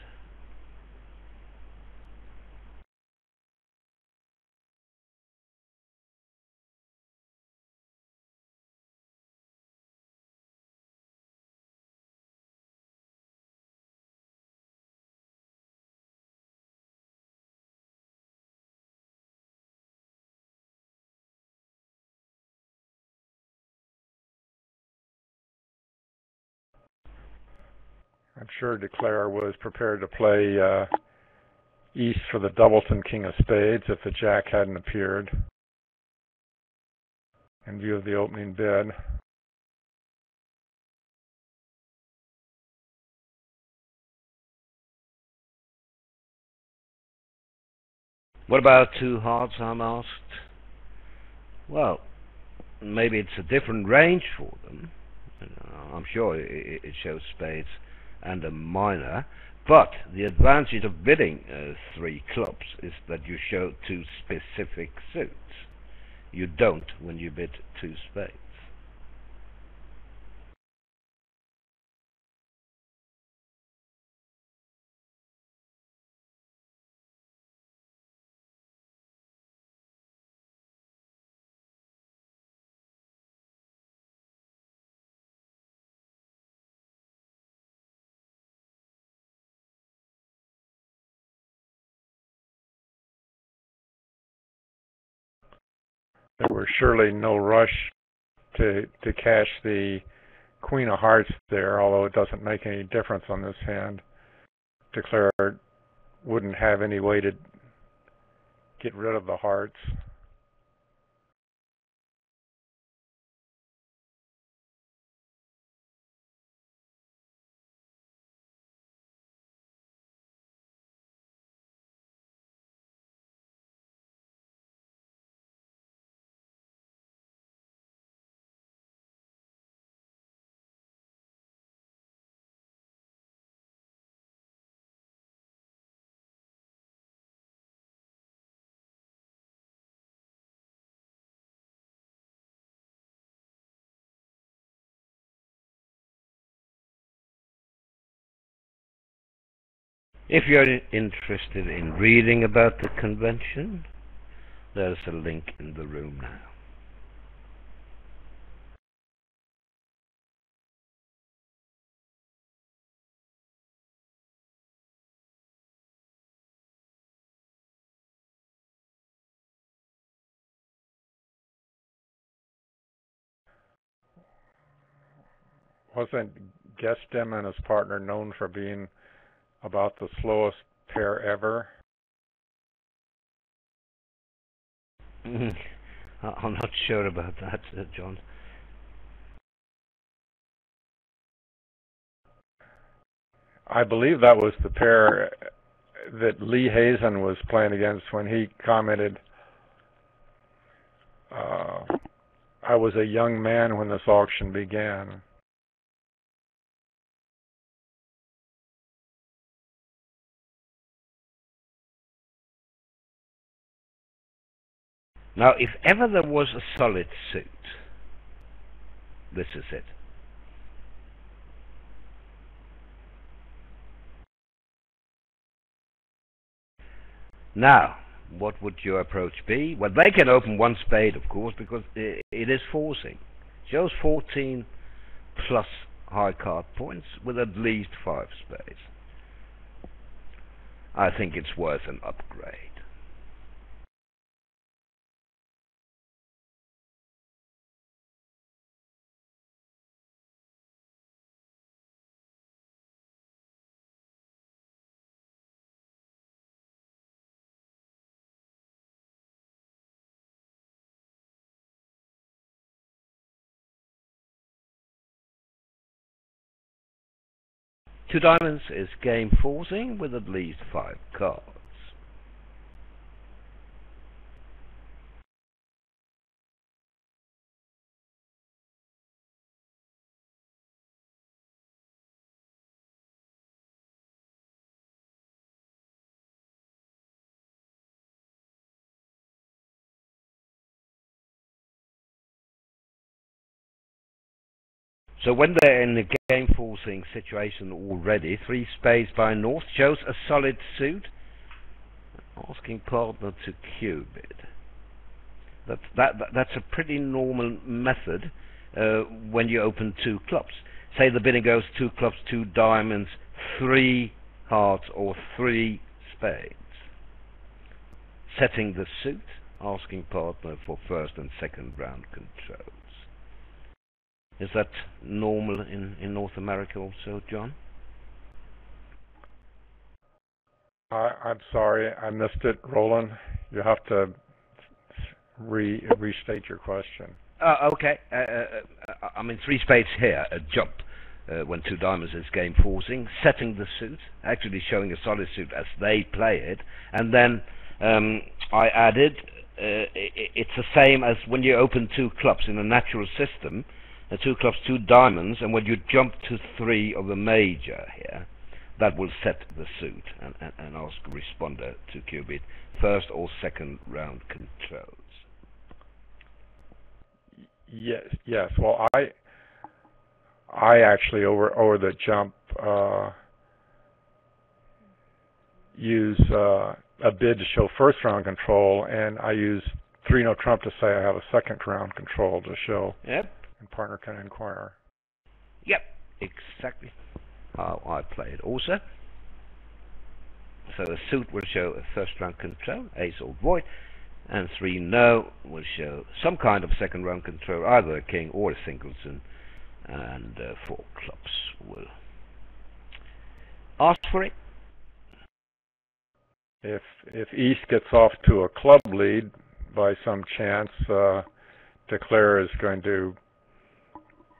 I'm sure Declare was prepared to play East for the Doubleton King of Spades if the Jack hadn't appeared in view of the opening bid. What about 2 hearts, I'm asked? Well, maybe it's a different range for them. I'm sure it shows spades and a minor, but the advantage of bidding 3 clubs is that you show 2 specific suits. You don't when you bid 2 spades. There was surely no rush to cash the Queen of Hearts there, although it doesn't make any difference on this hand. Declare wouldn't have any way to get rid of the hearts. If you're interested in reading about the convention, there's a link in the room now. Wasn't Gestem and his partner known for being about the slowest pair ever? I'm not sure about that, John. I believe that was the pair that Lee Hazen was playing against when he commented, I was a young man when this auction began. Now, if ever there was a solid suit, this is it. Now, what would your approach be? Well, they can open one spade, of course, because it is forcing. Shows 14 plus high card points with at least 5 spades. I think it's worth an upgrade. Two diamonds is game forcing with at least 5 cards. So when they're in the game forcing situation already, 3 spades by North shows a solid suit, asking partner to cube it. That's a pretty normal method when you open 2 clubs. Say the bidding goes 2 clubs, 2 diamonds, 3 hearts or 3 spades. Setting the suit, asking partner for first and second round controls. Is that normal in North America also, John? I'm sorry, I missed it, Roland. You have to restate your question. Okay. I mean, 3 spades here, a jump, when 2 diamonds is game forcing, setting the suit, actually showing a solid suit as they play it, and then I added, it's the same as when you open 2 clubs in a natural system, 2 clubs, 2 diamonds, and when you jump to 3 of the major here, that will set the suit and ask responder to cube it first or second round controls. Yes. Well, I actually over the jump use a bid to show first round control, and I use 3-no trump to say I have a second round control to show. Yep. And partner can inquire. Yep, exactly how I play it also. So the suit will show a first round control, ace or void, and 3-no will show some kind of second round control, either a king or a singleton, and 4 clubs will ask for it. If East gets off to a club lead by some chance, Declare is going to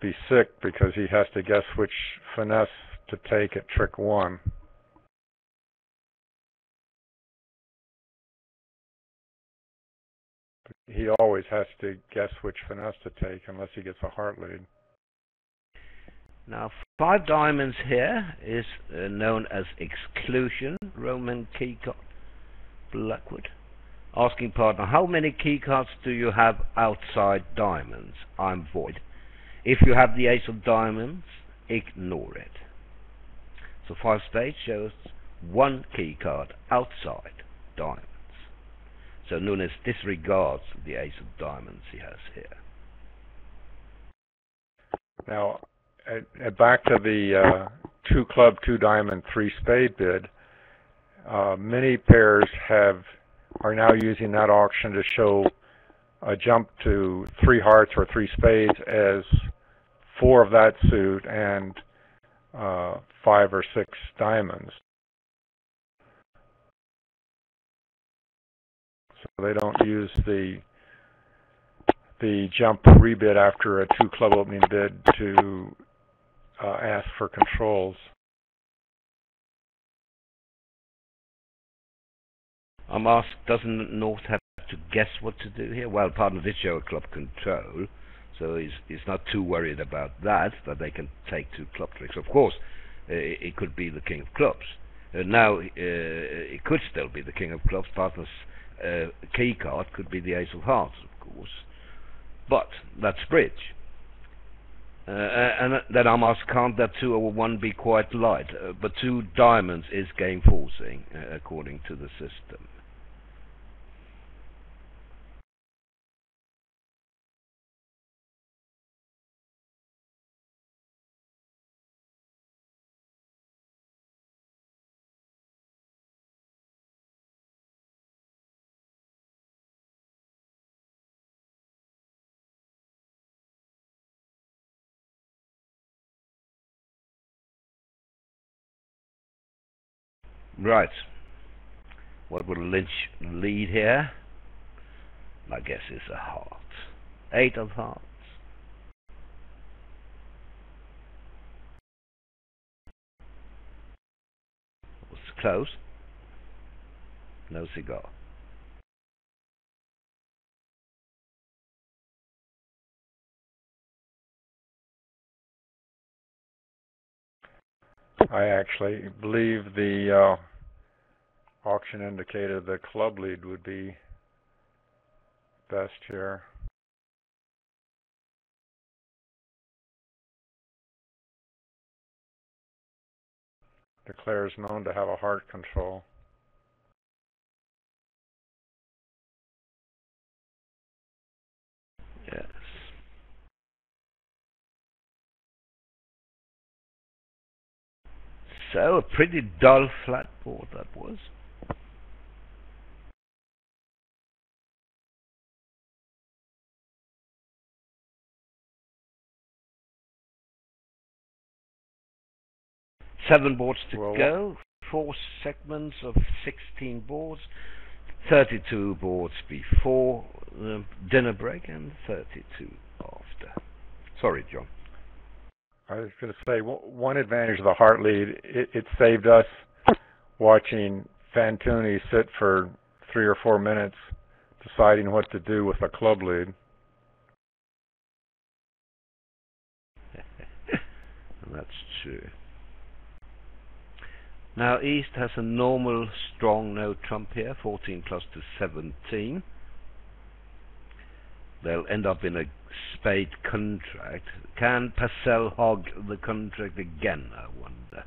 be sick because he has to guess which finesse to take at trick 1. He always has to guess which finesse to take unless he gets a heart lead. Now 5 diamonds here is known as exclusion, Roman key card, Blackwood. Asking partner, how many key cards do you have outside diamonds? I'm void. If you have the ace of diamonds, ignore it. So 5 spades shows one key card outside diamonds. So Nunes disregards the ace of diamonds he has here. Now, back to the 2 club, 2 diamond, 3 spade bid. Many pairs are now using that auction to show a jump to 3 hearts or 3 spades as 4 of that suit and 5 or 6 diamonds. So they don't use the jump rebid after a 2 club opening bid to ask for controls. I'm asked, doesn't North have to guess what to do here? Well, partner did show a club control, so he's not too worried about that they can take 2 club tricks. Of course, it could be the king of clubs. Now, it could still be the king of clubs. Partner's key card could be the ace of hearts, of course. But that's bridge. And then I'm asked, can't that 2 over 1 be quite light? But 2 diamonds is game forcing, according to the system. Right. What will Lynch lead here? My guess is a heart. 8 of hearts. Was close. No cigar. I actually believe the auction indicated the club lead would be best here. Declare is known to have a heart control. Yes. So, a pretty dull flat board that was. Seven boards to go. 4 segments of 16 boards. 32 boards before the dinner break and 32 after. Sorry, John. I was going to say, one advantage of the heart lead, it saved us watching Fantuni sit for 3 or 4 minutes deciding what to do with a club lead. That's true. Now East has a normal strong no trump here, 14 plus to 17. They'll end up in a spade contract. Can Purcell hog the contract again, I wonder?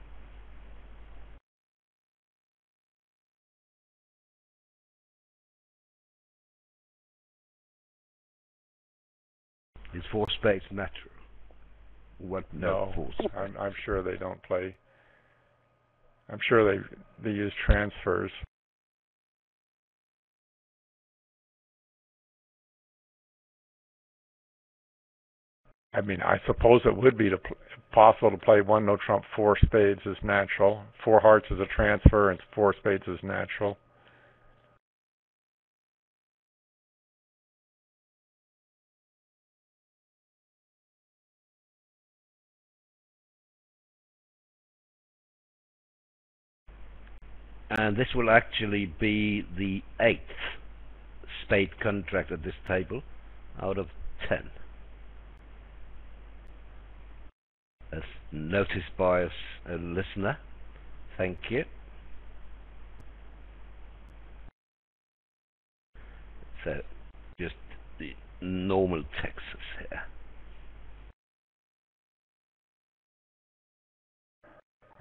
Is 4 spades natural? What? No, 4 spades. I'm sure they don't play. I'm sure they use transfers. I mean, I suppose it would be possible to play 1 no trump 4 spades as natural, 4 hearts as a transfer, and 4 spades as natural. And this will actually be the 8th spade contract at this table out of 10. As noticed by a listener. Thank you. So, just the normal Texas here.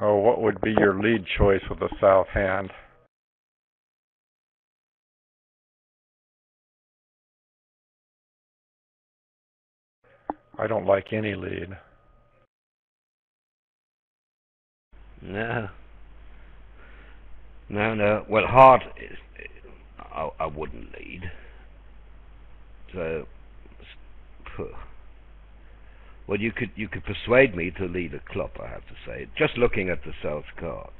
Oh, what would be your lead choice with the south hand? I don't like any lead. No. No. Well, heart, I wouldn't lead. So, well, you could persuade me to lead a club, I have to say, just looking at the south cards.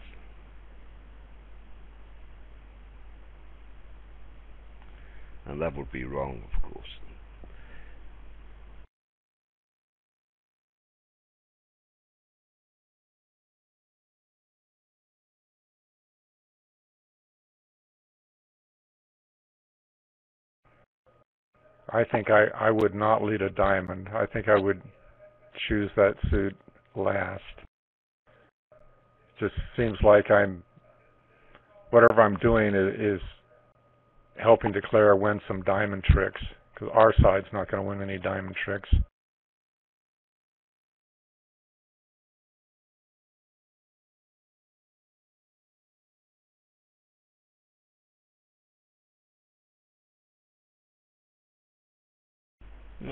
And that would be wrong, of course. I think I would not lead a diamond. I think I would choose that suit last. Just seems like whatever I'm doing is helping declare win some diamond tricks, because our side's not going to win any diamond tricks.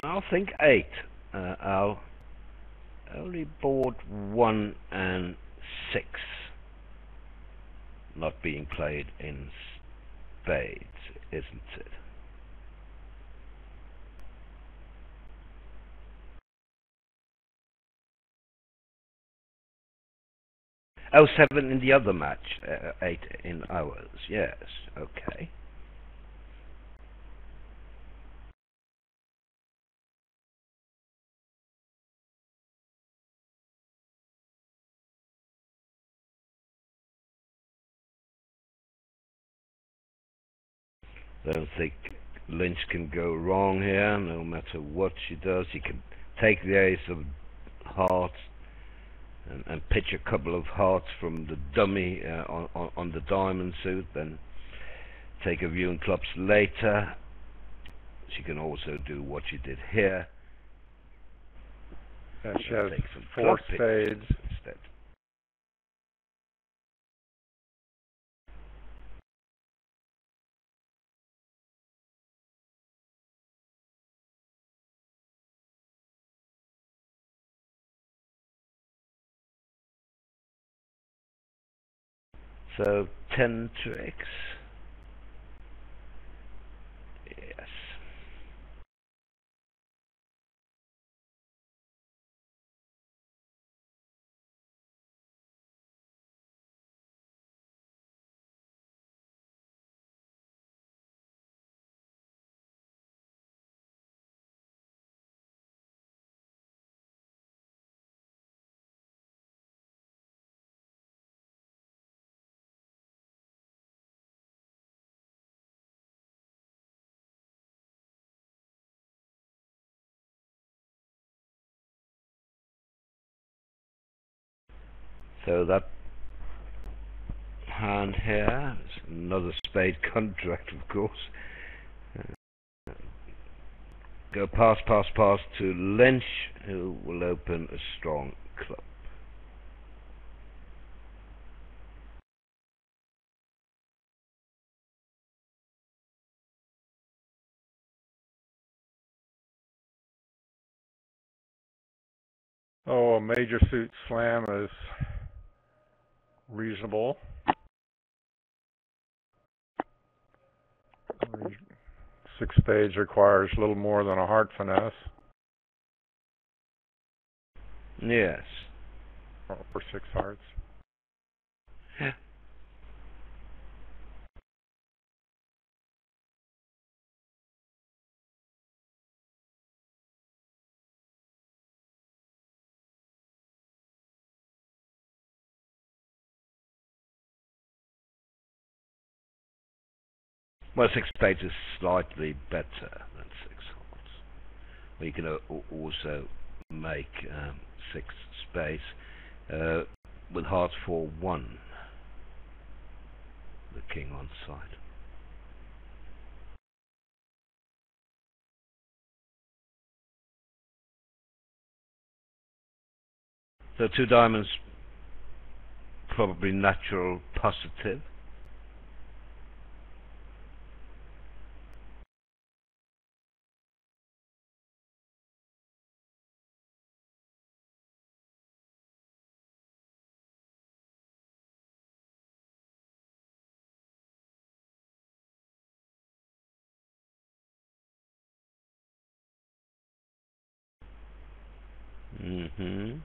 I'll think 8. I'll only board 1 and 6 not being played in spades, isn't it? Oh, 7 in the other match, 8 in ours. Yes, okay. Don't think Lynch can go wrong here, no matter what she does. She can take the ace of hearts and pitch a couple of hearts from the dummy on the diamond suit, then take a view in clubs later. She can also do what she did here. And she has take some 4 club spades. Instead. So 10 tricks. Yes. So that hand here is another spade contract, of course. Go pass to Lynch, who will open a strong club. Oh, a major suit slam is reasonable. 6 spades requires a little more than a heart finesse. Yes. For 6 hearts. Yeah. Well, 6 spades is slightly better than 6 hearts. Well, you can also make 6 spades with hearts for 1. The king on side. So 2 diamonds probably natural positive. Hmm.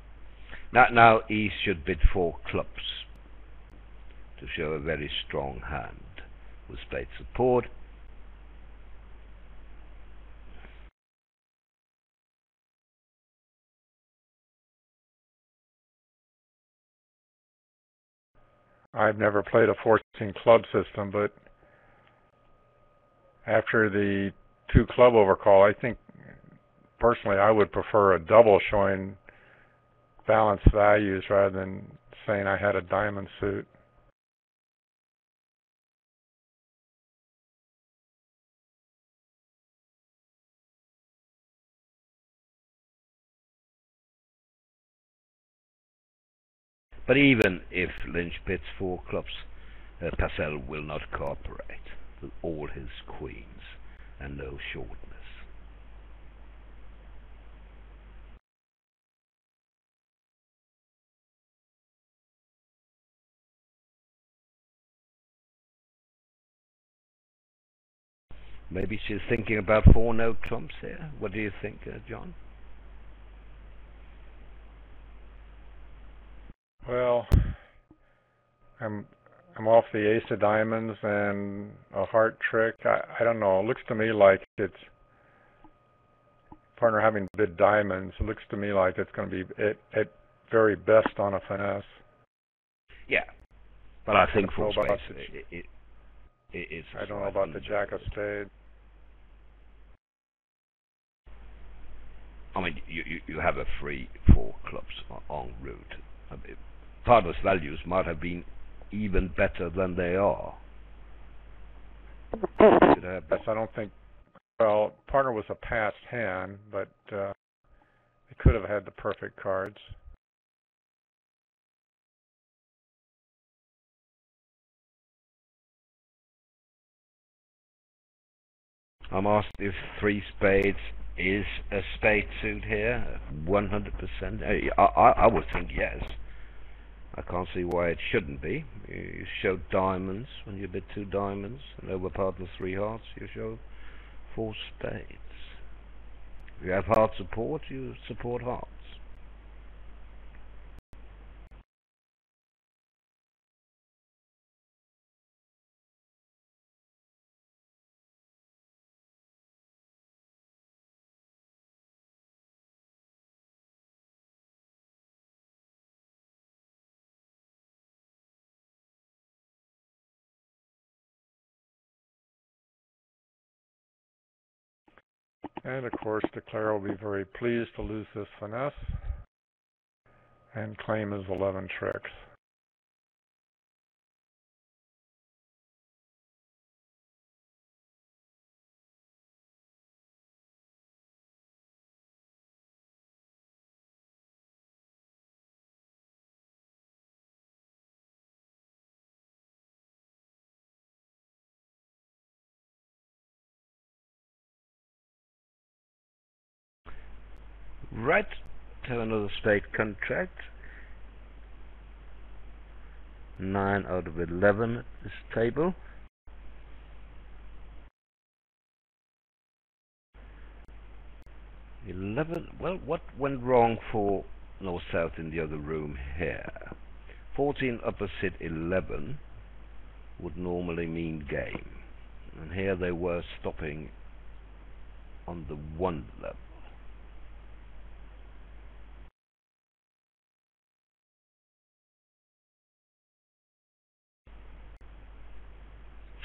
Now East should bid 4 clubs to show a very strong hand with spade support. I've never played a 14 club system, but after the 2 club overcall, I think personally I would prefer a double showing balanced values rather than saying I had a diamond suit. But even if Lynch bids 4 clubs, Purcell will not cooperate with all his queens and no shortness. Maybe she's thinking about 4 no trumps here. What do you think, John? Well, I'm off the ace of diamonds and a heart trick. I don't know. It looks to me like it's partner having bid diamonds. It looks to me like it's going to be at very best on a finesse. Yeah, but I think for spades, it's. I don't know about the jack of spades. I mean, you have a free 4 clubs en route. I mean, partner's values might have been even better than they are. Yes, I don't think. Well, partner was a passed hand, but it could have had the perfect cards. I'm asked if 3 spades is a spade suit here. 100%. I would think yes. I can't see why it shouldn't be. You show diamonds when you bid 2 diamonds, and over partner 3 hearts, you show 4 spades. If you have heart support, you support hearts. And of course, Declare will be very pleased to lose this finesse and claim his 11 tricks. Right, have another spade contract. 9 out of 11 at this table. Well, what went wrong for North-South in the other room here? 14 opposite 11 would normally mean game. And here they were stopping on the 1 level.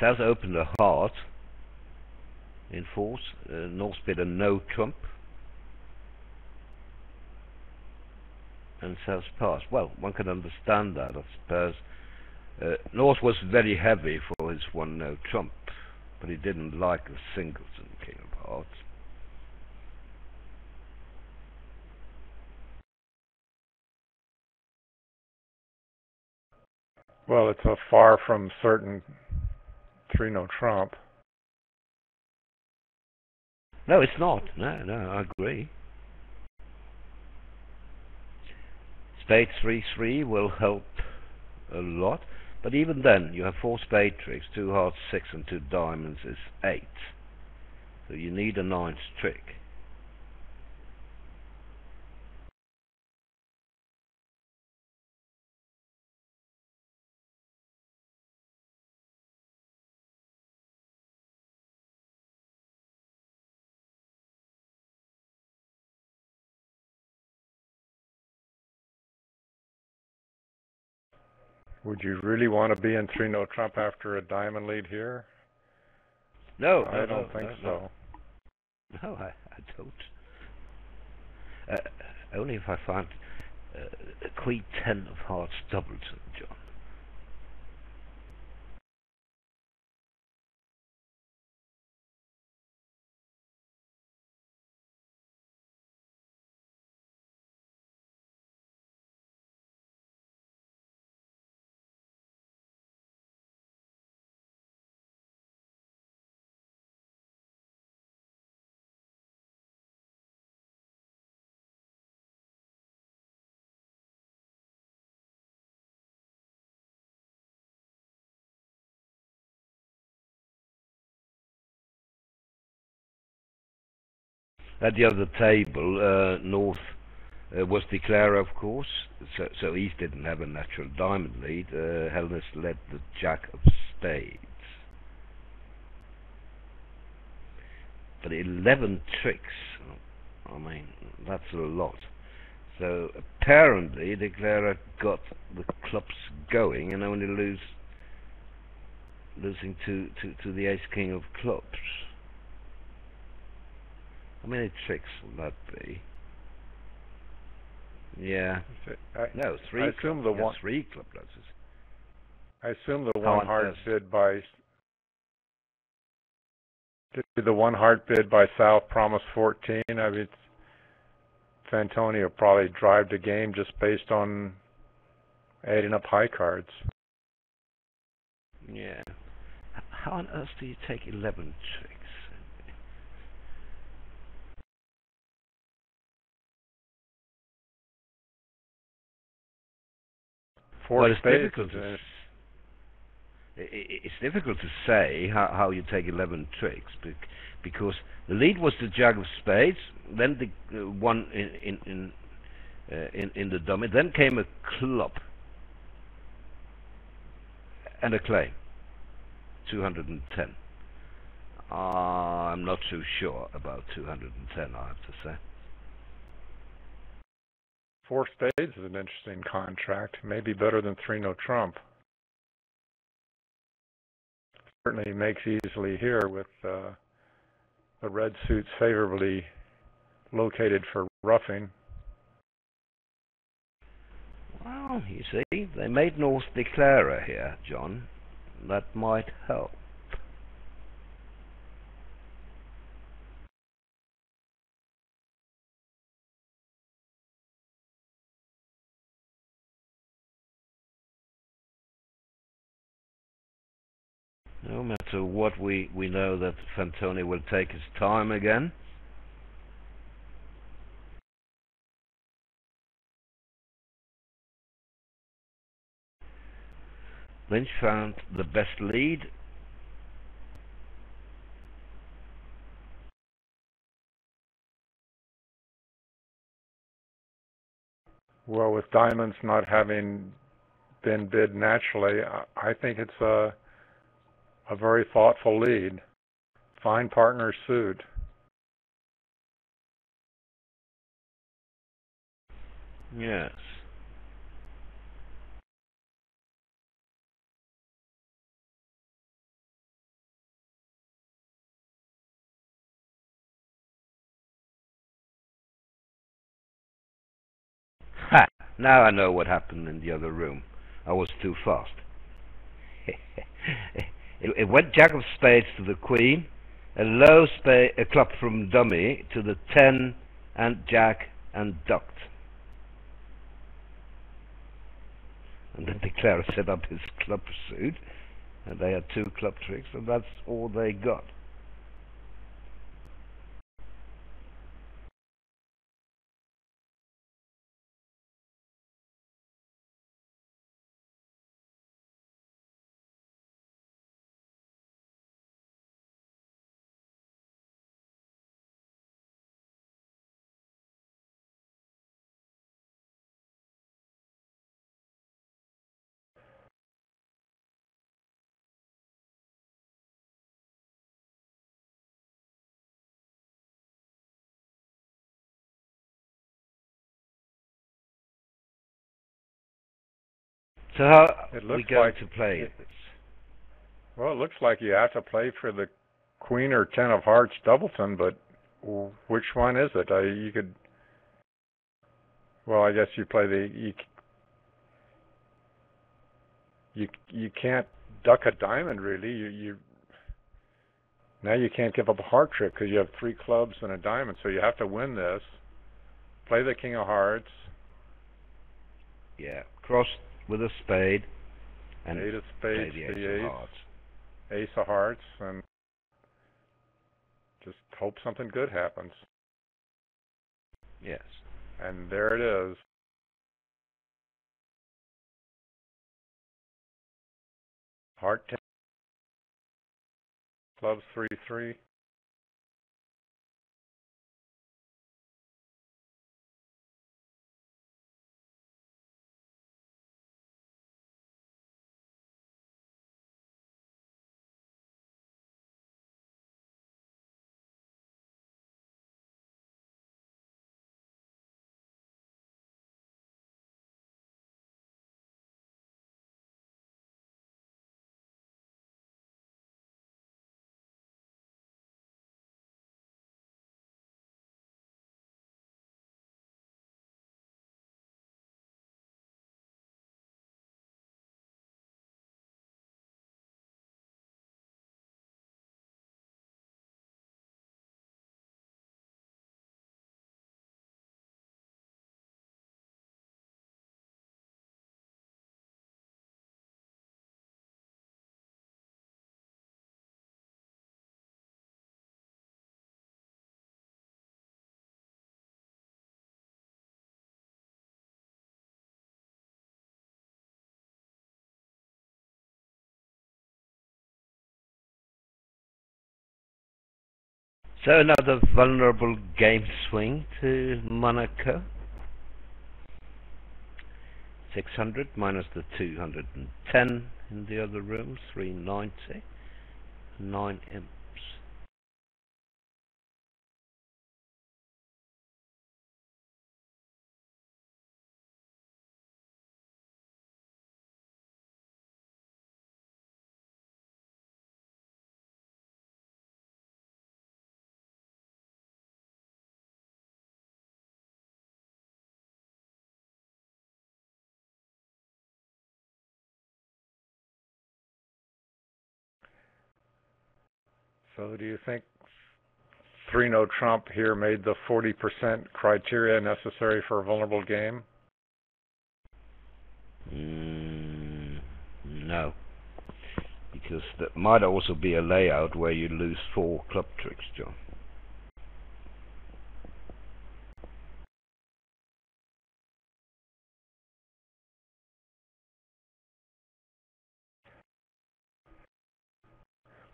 South opened a heart in force. North bid a no trump. And South passed. Well, one can understand that, I suppose. North was very heavy for his 1 no trump, but he didn't like the singles in King of Hearts. Well, it's a far from certain 3-no trump. No, it's not. No, I agree. Spade 3-3 will help a lot, but even then, you have 4 spade tricks, 2 hearts 6 and 2 diamonds is 8. So you need a 9th trick. Would you really want to be in 3-no trump after a diamond lead here? No, I don't think so. No, I don't. Only if I find Queen 10 of hearts doubled, John. At the other table, North was declarer, of course, so East didn't have a natural diamond lead. Hellas led the Jack of Spades. But 11 tricks, I mean, that's a lot. So apparently declarer got the clubs going and only losing to the Ace-King of clubs. How many tricks will that be? Yeah. No, 3. I assume the one. 3 club losses. I assume the one heart bid by. Did the one heart bid by South promise 14? I mean, Fantoni will probably drive the game just based on adding up high cards. Yeah. How on earth do you take 11 tricks? Well, it's difficult to say how you take 11 tricks because the lead was the Jack of Spades, then the one in the dummy, then came a club and a claim, 210. I'm not too sure about 210, I have to say. 4 spades is an interesting contract, maybe better than 3-no trump. Certainly makes easily here with the red suits favorably located for roughing. Well, you see, they made North declarer here, John. That might help. No matter what, we know that Fantoni will take his time again. Lynch found the best lead. Well, with diamonds not having been bid naturally, I think it's a very thoughtful lead. Fine partner suit. Yes. Ha! Now I know what happened in the other room. I was too fast. It went Jack of Spades to the Queen, a club from dummy to the 10 and Jack and ducked. And then the Clara set up his club suit, and they had 2 club tricks, and that's all they got. So how are we going to play this? Well, it looks like you have to play for the Queen or 10 of Hearts Doubleton, but which one is it? You could. Well, I guess you play the. You can't duck a diamond really. You now you can't give up a heart trick because you have 3 clubs and a diamond, so you have to win this. Play the King of Hearts. Yeah, cross with a spade. And 8 of spades, the the ace of hearts. Ace of Hearts, and just hope something good happens. Yes. And there it is. Heart 10. Clubs 3-3. So another vulnerable game swing to Monaco. 600 minus the 210 in the other room, 390. 9 imps. So do you think 3-no trump here made the 40% criteria necessary for a vulnerable game? No. Because that might also be a layout where you lose 4 club tricks, John.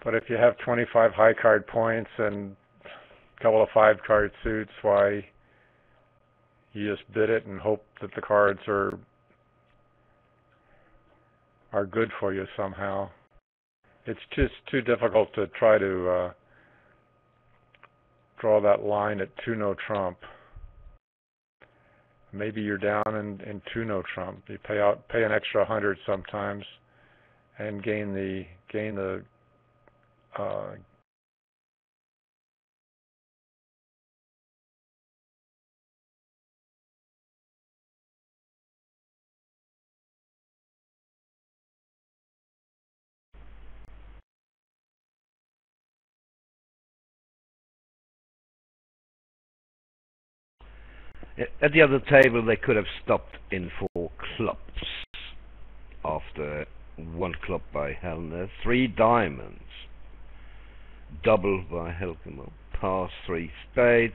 But if you have 25 high card points and a couple of 5-card suits, why you just bid it and hope that the cards are good for you somehow. It's just too difficult to try to draw that line at 2-no trump. Maybe you're down in 2-no trump. You pay an extra 100 sometimes and gain the At the other table they could have stopped in 4 clubs. after one club by Hellner, 3 diamonds, double by Helkemo, pass 3 spades,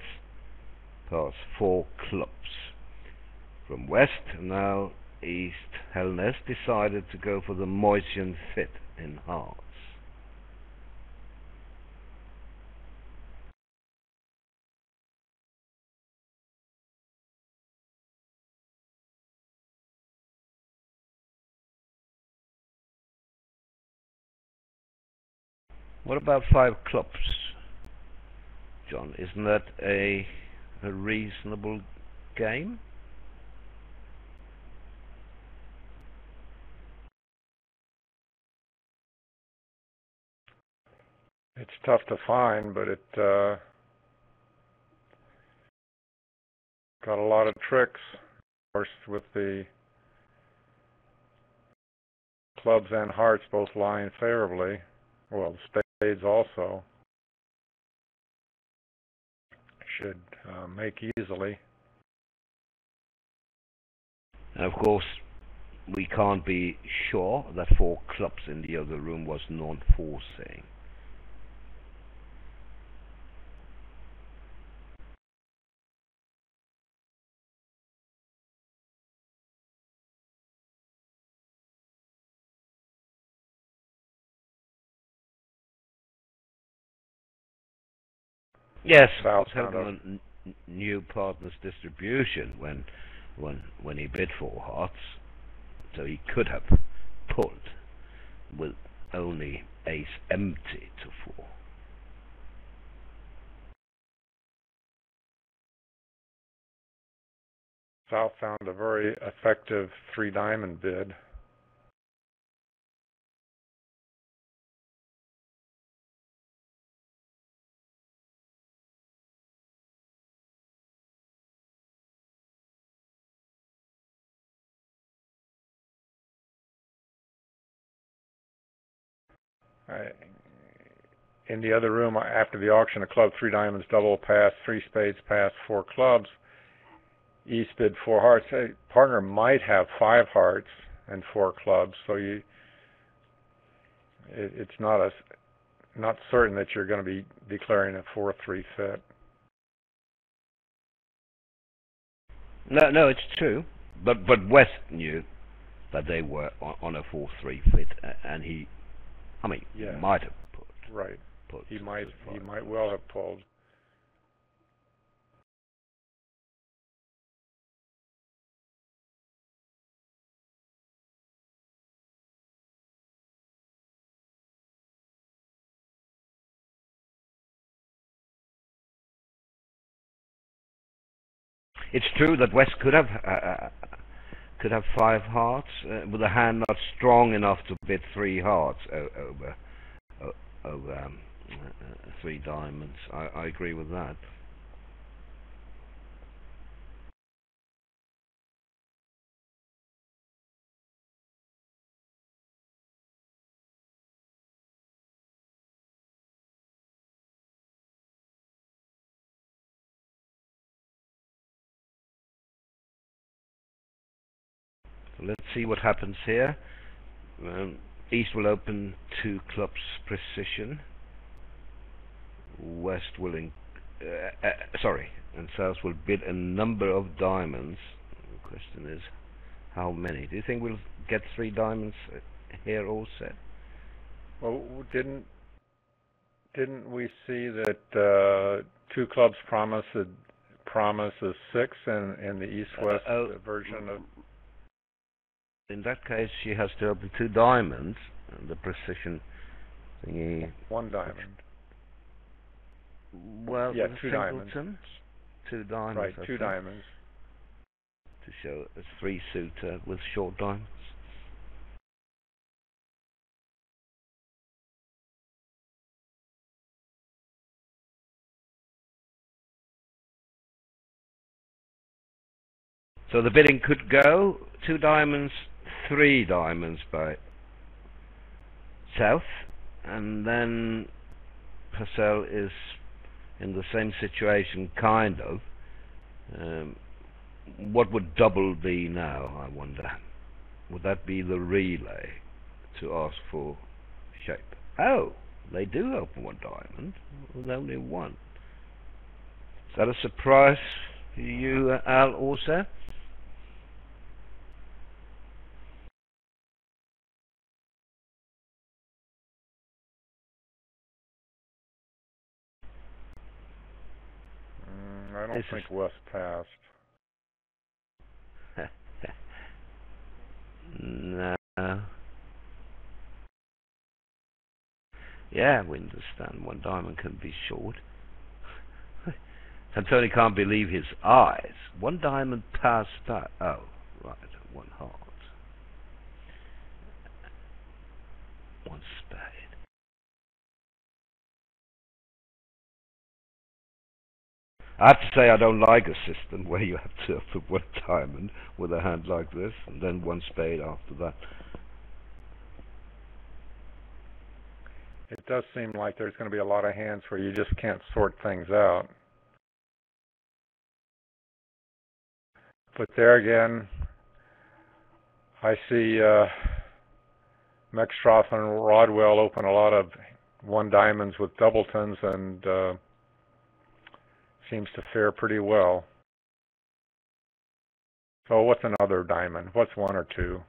pass 4 clubs. From west, now east, Hellnes decided to go for the Moisian fit in hearts. What about 5 clubs, John? Isn't that a reasonable game? It's tough to find, but it got a lot of tricks. Of course, with the clubs and hearts both lying favorably. Well, spades also should make easily. And of course, we can't be sure that 4 clubs in the other room was non-forcing. Yes, Helkman knew partner's distribution when he bid 4 hearts, so he could have pulled with only ace empty to 4. South found a very effective 3 diamond bid. In the other room, after the auction, a club 3 diamonds double pass, 3 spades pass, 4 clubs. East bid 4 hearts. Partner might have 5 hearts and 4 clubs, so it's not certain that you're going to be declaring a 4-3 fit. No, it's true. But West knew that they were on a 4-3 fit, and he might have pulled. Right. He might well have pulled. It's true that West could have 5 hearts with a hand not strong enough to bid 3 hearts over 3 diamonds. I agree with that. So let's see what happens here. East will open 2 clubs precision. West will and South will bid a number of diamonds. The question is, how many? Do you think we'll get 3 diamonds here also? Well, didn't we see that 2 clubs promises 6 in the East-West version of? In that case, she has to open 2 diamonds, and the precision thingy. 1 diamond. Well, yeah, 2 diamonds. 2 diamonds. Right, 2 diamonds. To show a 3 suitor with short diamonds. So the bidding could go 2 diamonds, 3 diamonds by South, and then Purcell is in the same situation, kind of. What would double be now, I wonder? would that be the relay to ask for shape? Oh, they do open one diamond with only one. Is that a surprise for you, Al, also? I don't think West passed. No. Yeah, we understand one diamond can be short. Antony can't believe his eyes. One diamond passed that. Oh, right, one heart. One spade. I have to say I don't like a system where you have to put one diamond with a hand like this and then one spade after that. It does seem like there's going to be a lot of hands where you just can't sort things out. But there again, I see Mextroff and Rodwell open a lot of one diamonds with doubletons, and seems to fare pretty well. So what's another diamond? What's one or two?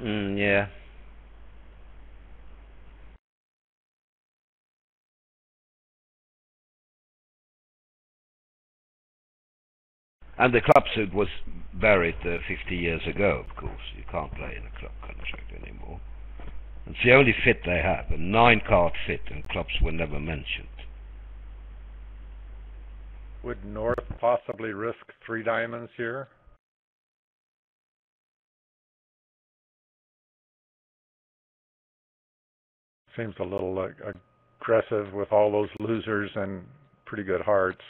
Yeah. And the club suit was buried 50 years ago, of course. You can't play in a club contract anymore. It's the only fit they have, a 9-card fit, and clubs were never mentioned. Would North possibly risk 3 diamonds here? Seems a little aggressive with all those losers and pretty good hearts.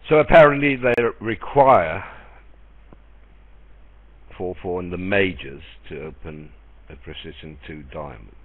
So apparently they require for in the majors to open a precision 2 diamonds.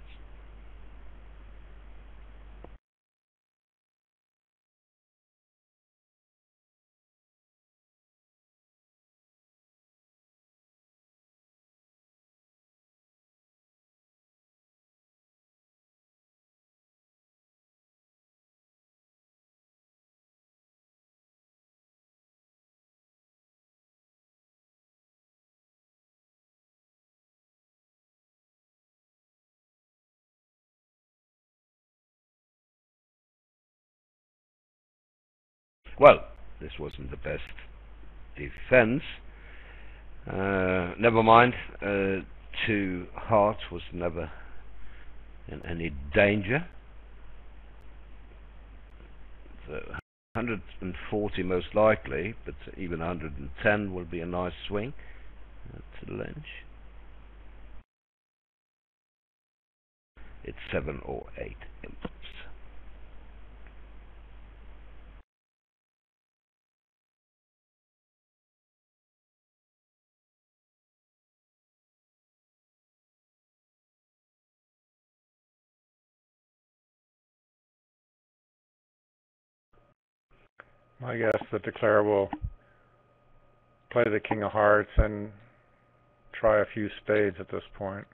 Well, this wasn't the best defense. Never mind, 2 hearts was never in any danger. So 140 most likely, but even 110 will be a nice swing to Lynch. it's 7 or 8 imps. I guess the declarer will play the king of hearts and try a few spades at this point.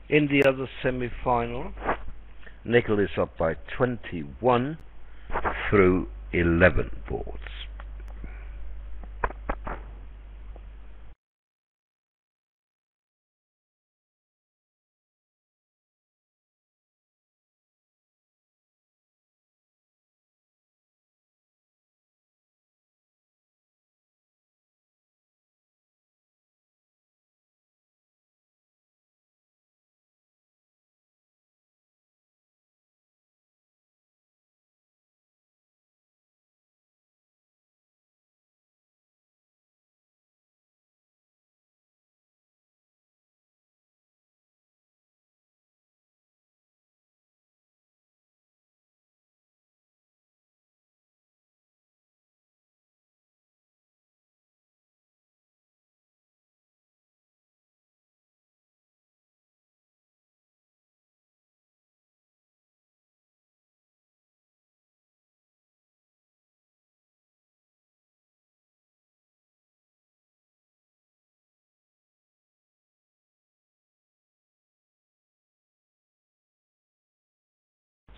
In the other semi-final, Nickel is up by 21 through 11 boards.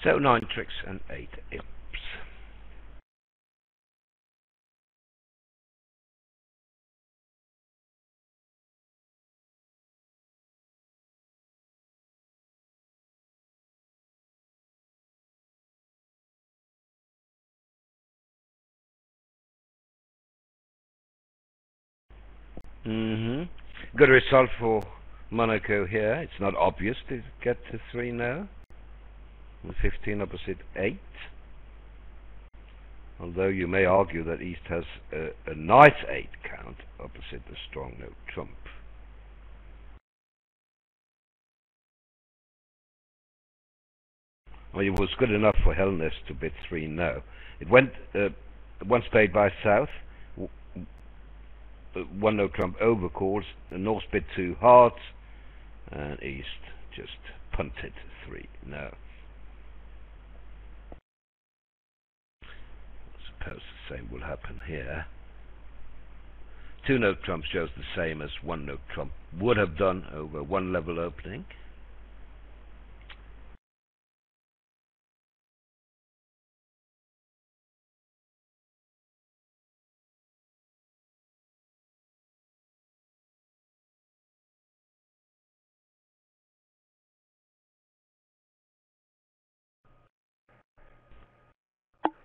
So 9 tricks and 8 imps. Good result for Monaco here. It's not obvious to get to 3 now. 15 opposite 8. Although you may argue that East has a nice 8 count opposite the strong no trump. Well, it was good enough for Hellness to bid 3 no. It went one spade by South, 1 no trump overcalls, North bid 2 hearts, and East just punted 3 no. I suppose the same will happen here. 2 no trump shows the same as 1 no trump would have done over 1 level opening.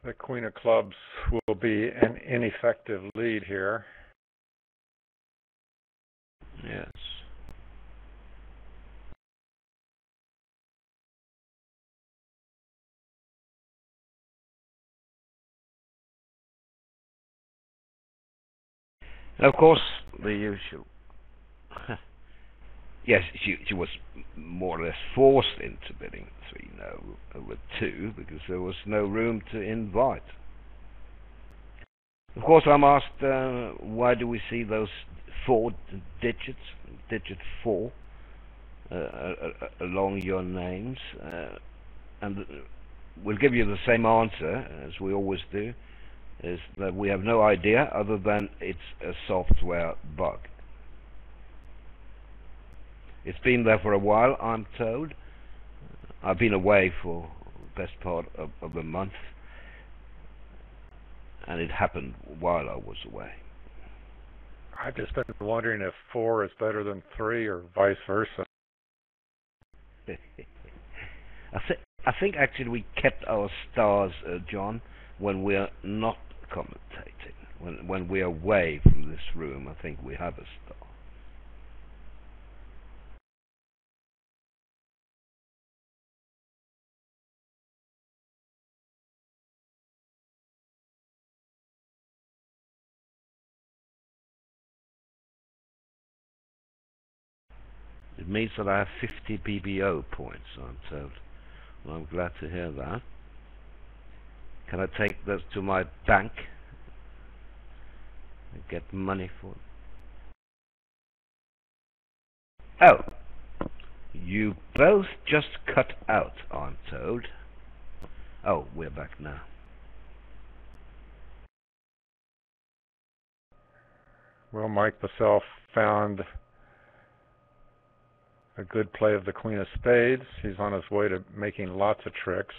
The queen of clubs will be an ineffective lead here. Yes. And of course, the usual. Yes, she was more or less forced into bidding 3 no over 2 because there was no room to invite. Of course, I'm asked why do we see those 4 digits, digit 4, along your names, and we'll give you the same answer as we always do. is that we have no idea other than it's a software bug. It's been there for a while, I'm told. I've been away for the best part of a month, and it happened while I was away. I've just been wondering if 4 is better than 3 or vice versa. I think actually we kept our stars, John, when we're not commentating. When we're away from this room, I think we have a star. It means that I have 50 BBO points, I'm told. Well, I'm glad to hear that. Can I take those to my bank and get money for them? Oh, you both just cut out, I'm told. Oh, we're back now. Well, Mike Bassell found a good play of the Queen of Spades. He's on his way to making lots of tricks.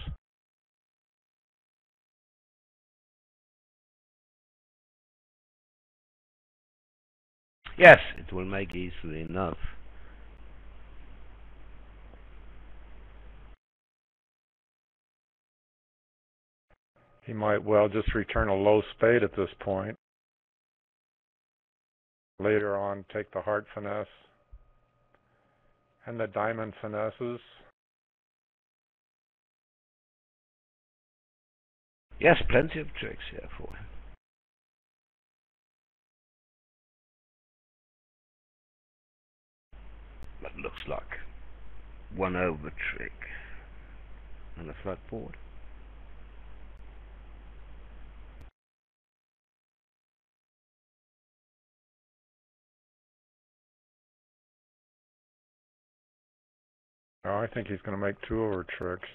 Yes, it will make easily enough. He might well just return a low spade at this point. Later on, take the heart finesse and the diamond finesses. Yes, plenty of tricks here for him. That looks like one over trick and a flat board. Oh, I think he's going to make 2 over tricks.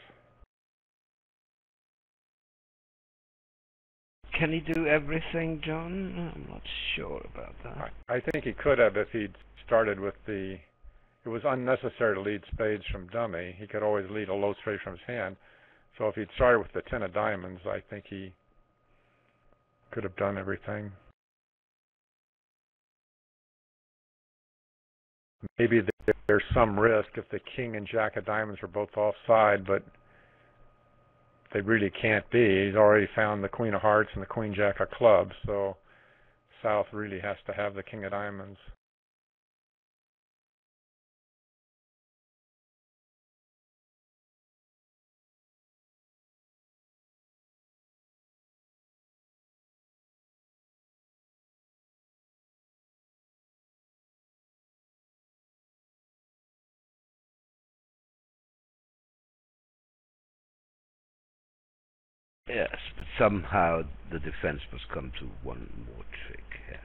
Can he do everything, John? I'm not sure about that. I think he could have if he'd started with the... It was unnecessary to lead spades from dummy. He could always lead a low straight from his hand. So if he'd started with the 10 of diamonds, I think he could have done everything. Maybe there's some risk if the king and jack of diamonds are both offside, but they really can't be. He's already found the queen of hearts and the queen jack of clubs, so South really has to have the king of diamonds. Yes, but somehow the defense must come to one more trick here.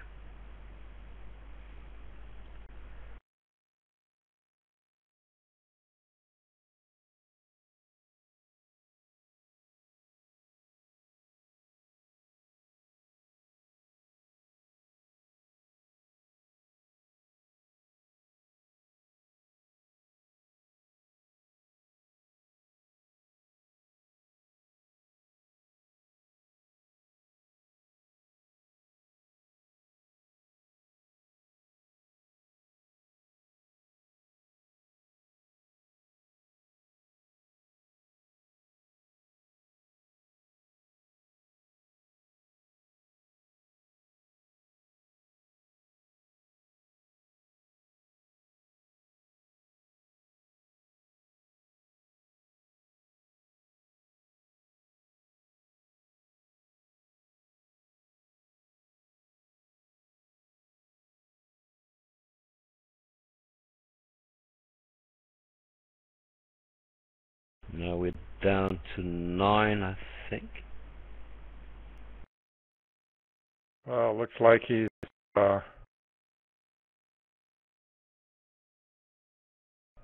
Now we're down to 9, I think. Well, it looks like he's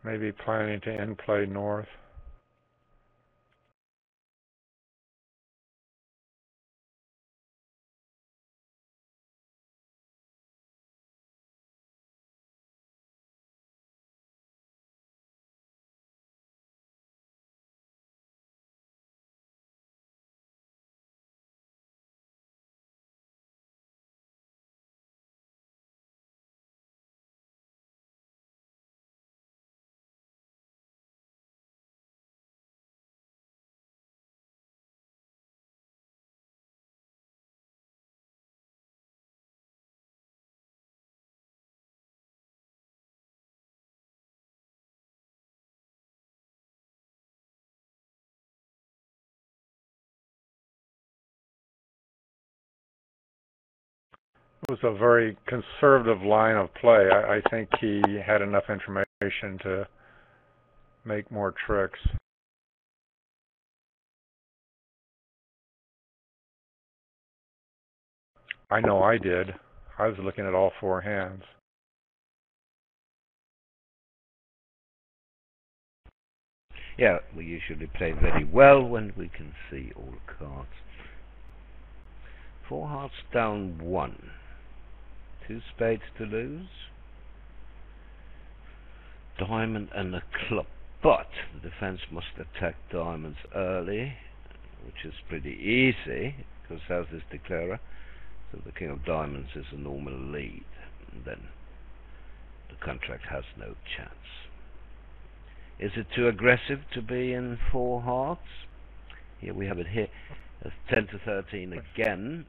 maybe planning to end play north. was a very conservative line of play. I think he had enough information to make more tricks. I know I did. I was looking at all four hands. Yeah, we usually play very well when we can see all cards. Four hearts down one. Two spades to lose. Diamond and a club. But the defense must attack diamonds early, which is pretty easy, because as is declarer, so the king of diamonds is a normal lead, and then the contract has no chance. Is it too aggressive to be in four hearts? Here we have it here. It's 10 to 13 again.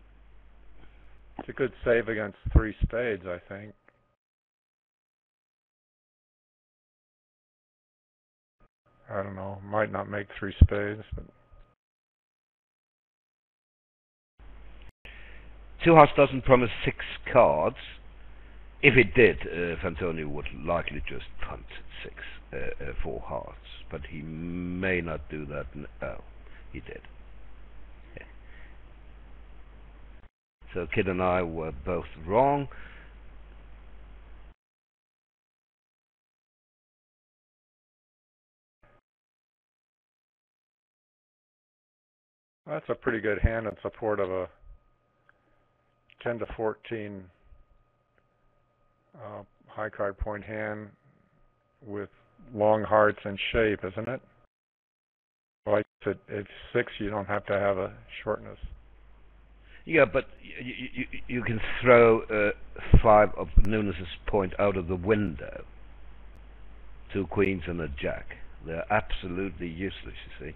It's a good save against three spades, I think. I don't know. Might not make three spades, but Two hearts doesn't promise six cards. If it did, Fantoni would likely just punt four hearts, but he may not do that. Oh, he did. Yeah. So Kid and I were both wrong. that's a pretty good hand in support of a 10 to 14 high card point hand with long hearts and shape, isn't it? Like it's six, you don't have to have a shortness. Yeah, but you can throw five of Nunes's point out of the window. Two queens and a jack. They're absolutely useless, you see.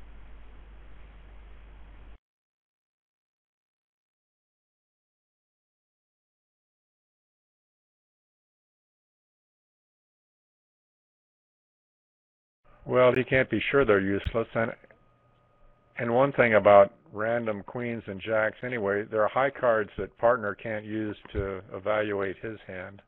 Well, he can't be sure they're useless, and one thing about random queens and jacks anyway, there are high cards that partner can't use to evaluate his hand.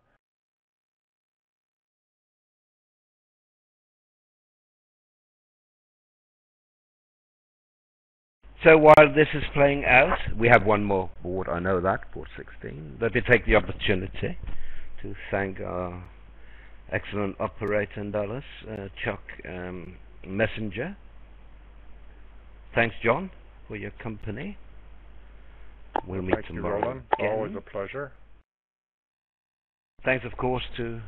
So while this is playing out, we have one more board, I know that, board 16. Let me take the opportunity to thank our excellent operator in Dallas, Chuck Messenger. Thanks, John, for your company. We'll meet tomorrow. Thank you, Roland. Always a pleasure. Thanks, of course, to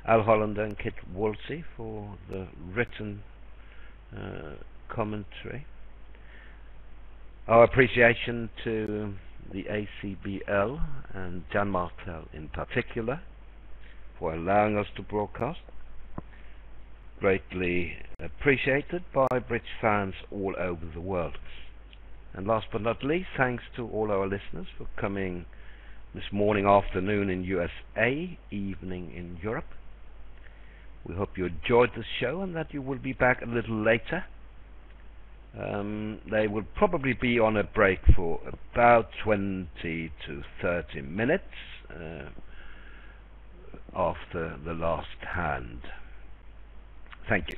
Al Hollander and Kit Wolsey for the written commentary. Our appreciation to the ACBL and Jan Martel in particular for allowing us to broadcast. Greatly appreciated by British fans all over the world. And last but not least, thanks to all our listeners for coming this morning, afternoon in USA, evening in Europe. We hope you enjoyed the show and that you will be back a little later. They will probably be on a break for about 20 to 30 minutes after the last hand. Thank you.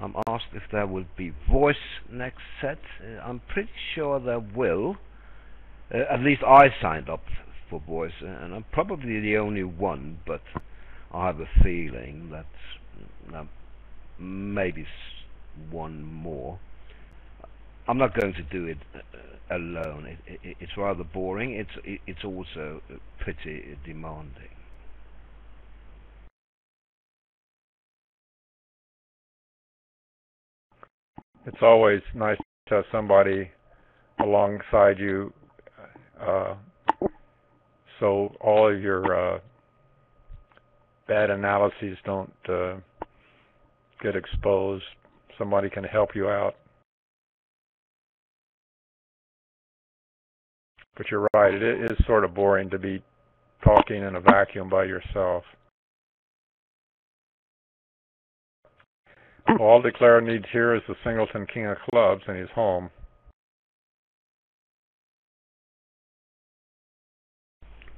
I'm asked if there will be voice next set. I'm pretty sure there will. At least I signed up for voice, and I'm probably the only one, but I have a feeling that maybe one more. I'm not going to do it alone. It's rather boring. It's also pretty demanding. It's always nice to have somebody alongside you, so all of your bad analyses don't get exposed. Somebody can help you out. But you're right, it is sort of boring to be talking in a vacuum by yourself. All declare needs here is the singleton king of clubs, and he's home.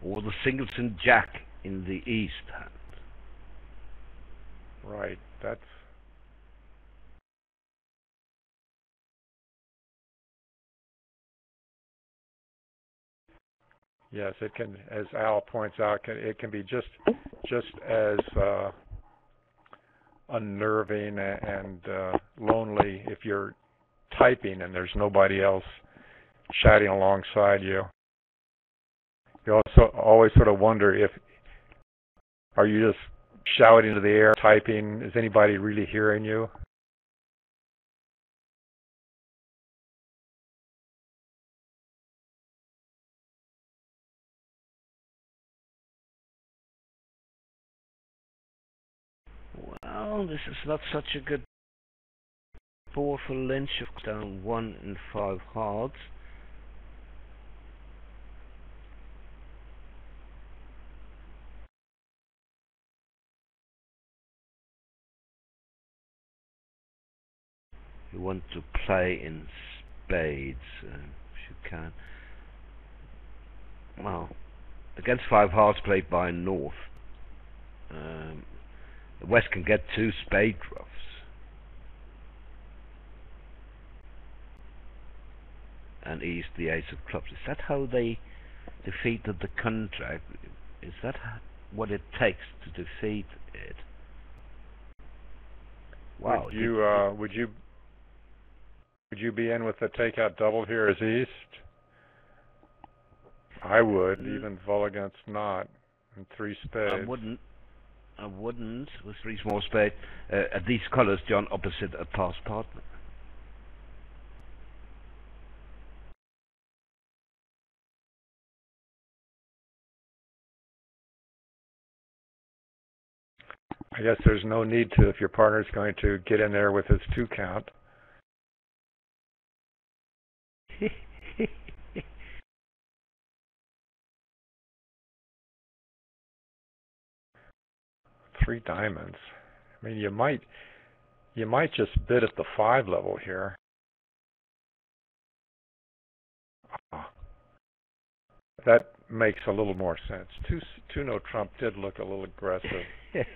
or the singleton jack in the east hand. Right. That's yes. It can, as Al points out, it can be just as unnerving and lonely if you're typing and there's nobody else chatting alongside you. You also always sort of wonder if are you just shouting into the air, typing? Is anybody really hearing you? Well, this is not such a good board for Lynch. Down 1 and 5 hearts. You want to play in spades, if you can. Well, against 5 hearts played by North, the West can get 2 spade ruffs. And East the ace of clubs. Is that how they defeated the contract? Is that what it takes to defeat it? Wow. Would you be in with the takeout double here as East? I would, even Vol against not, and 3 spades. I wouldn't with 3 small spades. At these colors, John, opposite a past partner. I guess there's no need to if your partner's going to get in there with his 2 count. Three diamonds. I mean, you might just bid at the 5 level here. That makes a little more sense. Two no trump did look a little aggressive. It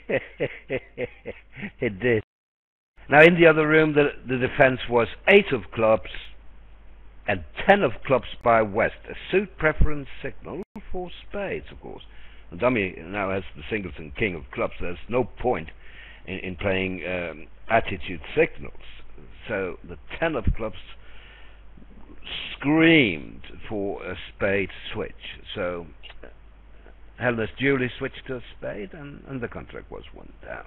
did. Now in the other room, the defense was 8 of clubs and 10 of clubs by West. A suit preference signal for spades, of course. And dummy now has the singleton king of clubs. There's no point in playing attitude signals. So the 10 of clubs screamed for a spade switch. So Heller's duly switched to a spade, and the contract was 1 down.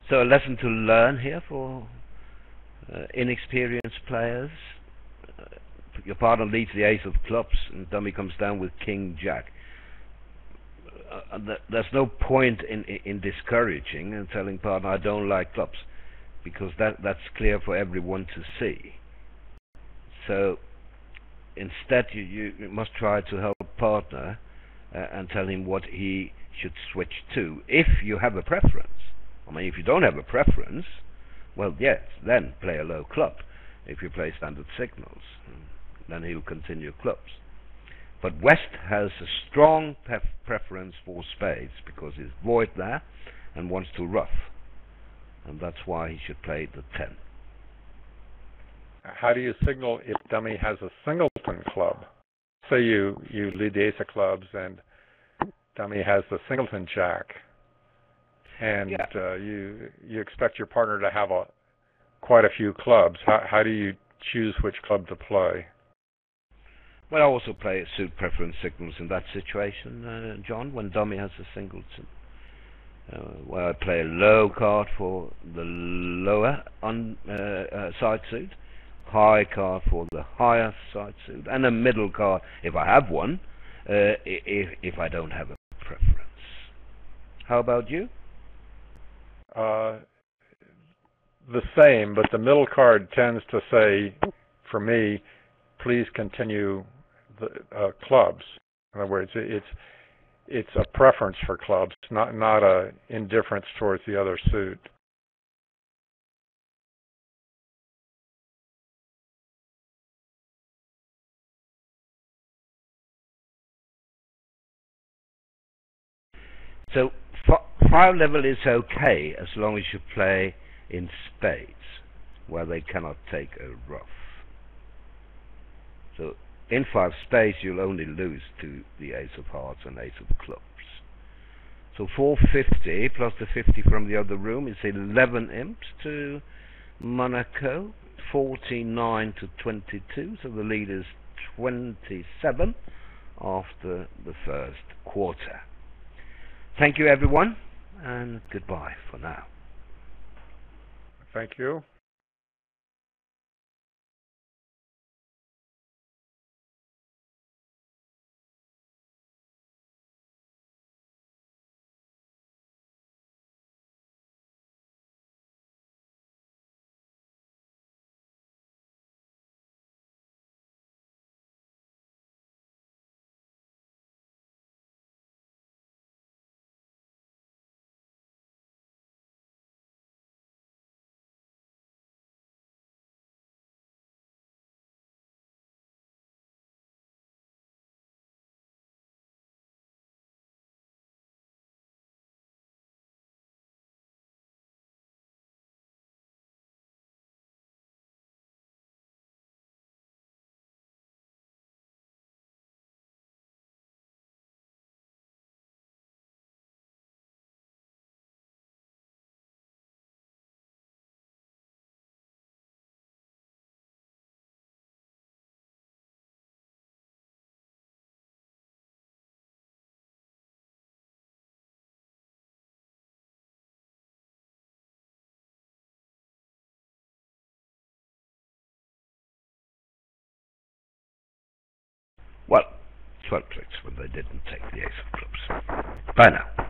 So a lesson to learn here for inexperienced players. Your partner leads the ace of clubs, and dummy comes down with king jack. There's no point in discouraging and telling partner I don't like clubs, because that's clear for everyone to see. So instead you must try to help partner and tell him what he should switch to, if you have a preference. I mean, if you don't have a preference, well, yes, then play a low club. If you play standard signals, then he'll continue clubs. But West has a strong preference for spades because he's void there and wants to ruff, and that's why he should play the 10. How do you signal if dummy has a singleton club? Say you lead the ace of clubs and dummy has the singleton jack, and you expect your partner to have quite a few clubs. How do you choose which club to play? Well, I also play suit preference signals in that situation, John, when dummy has a singleton. Where I play a low card for the lower side suit, high card for the higher side suit, and a middle card, if I have one, if I don't have a preference. How about you? Uh, the same, but the middle card tends to say, for me, please continue the clubs. In other words, it's a preference for clubs, not a indifference towards the other suit. So 5 level is okay as long as you play in spades, where they cannot take a ruff. So in 5 spades you'll only lose to the ace of hearts and ace of clubs. So 450 plus the 50 from the other room is 11 imps to Monaco, 49 to 22, so the lead is 27 after the first quarter. Thank you everyone, and goodbye for now. Thank you. Well, 12 tricks when they didn't take the ace of clubs. Bye now.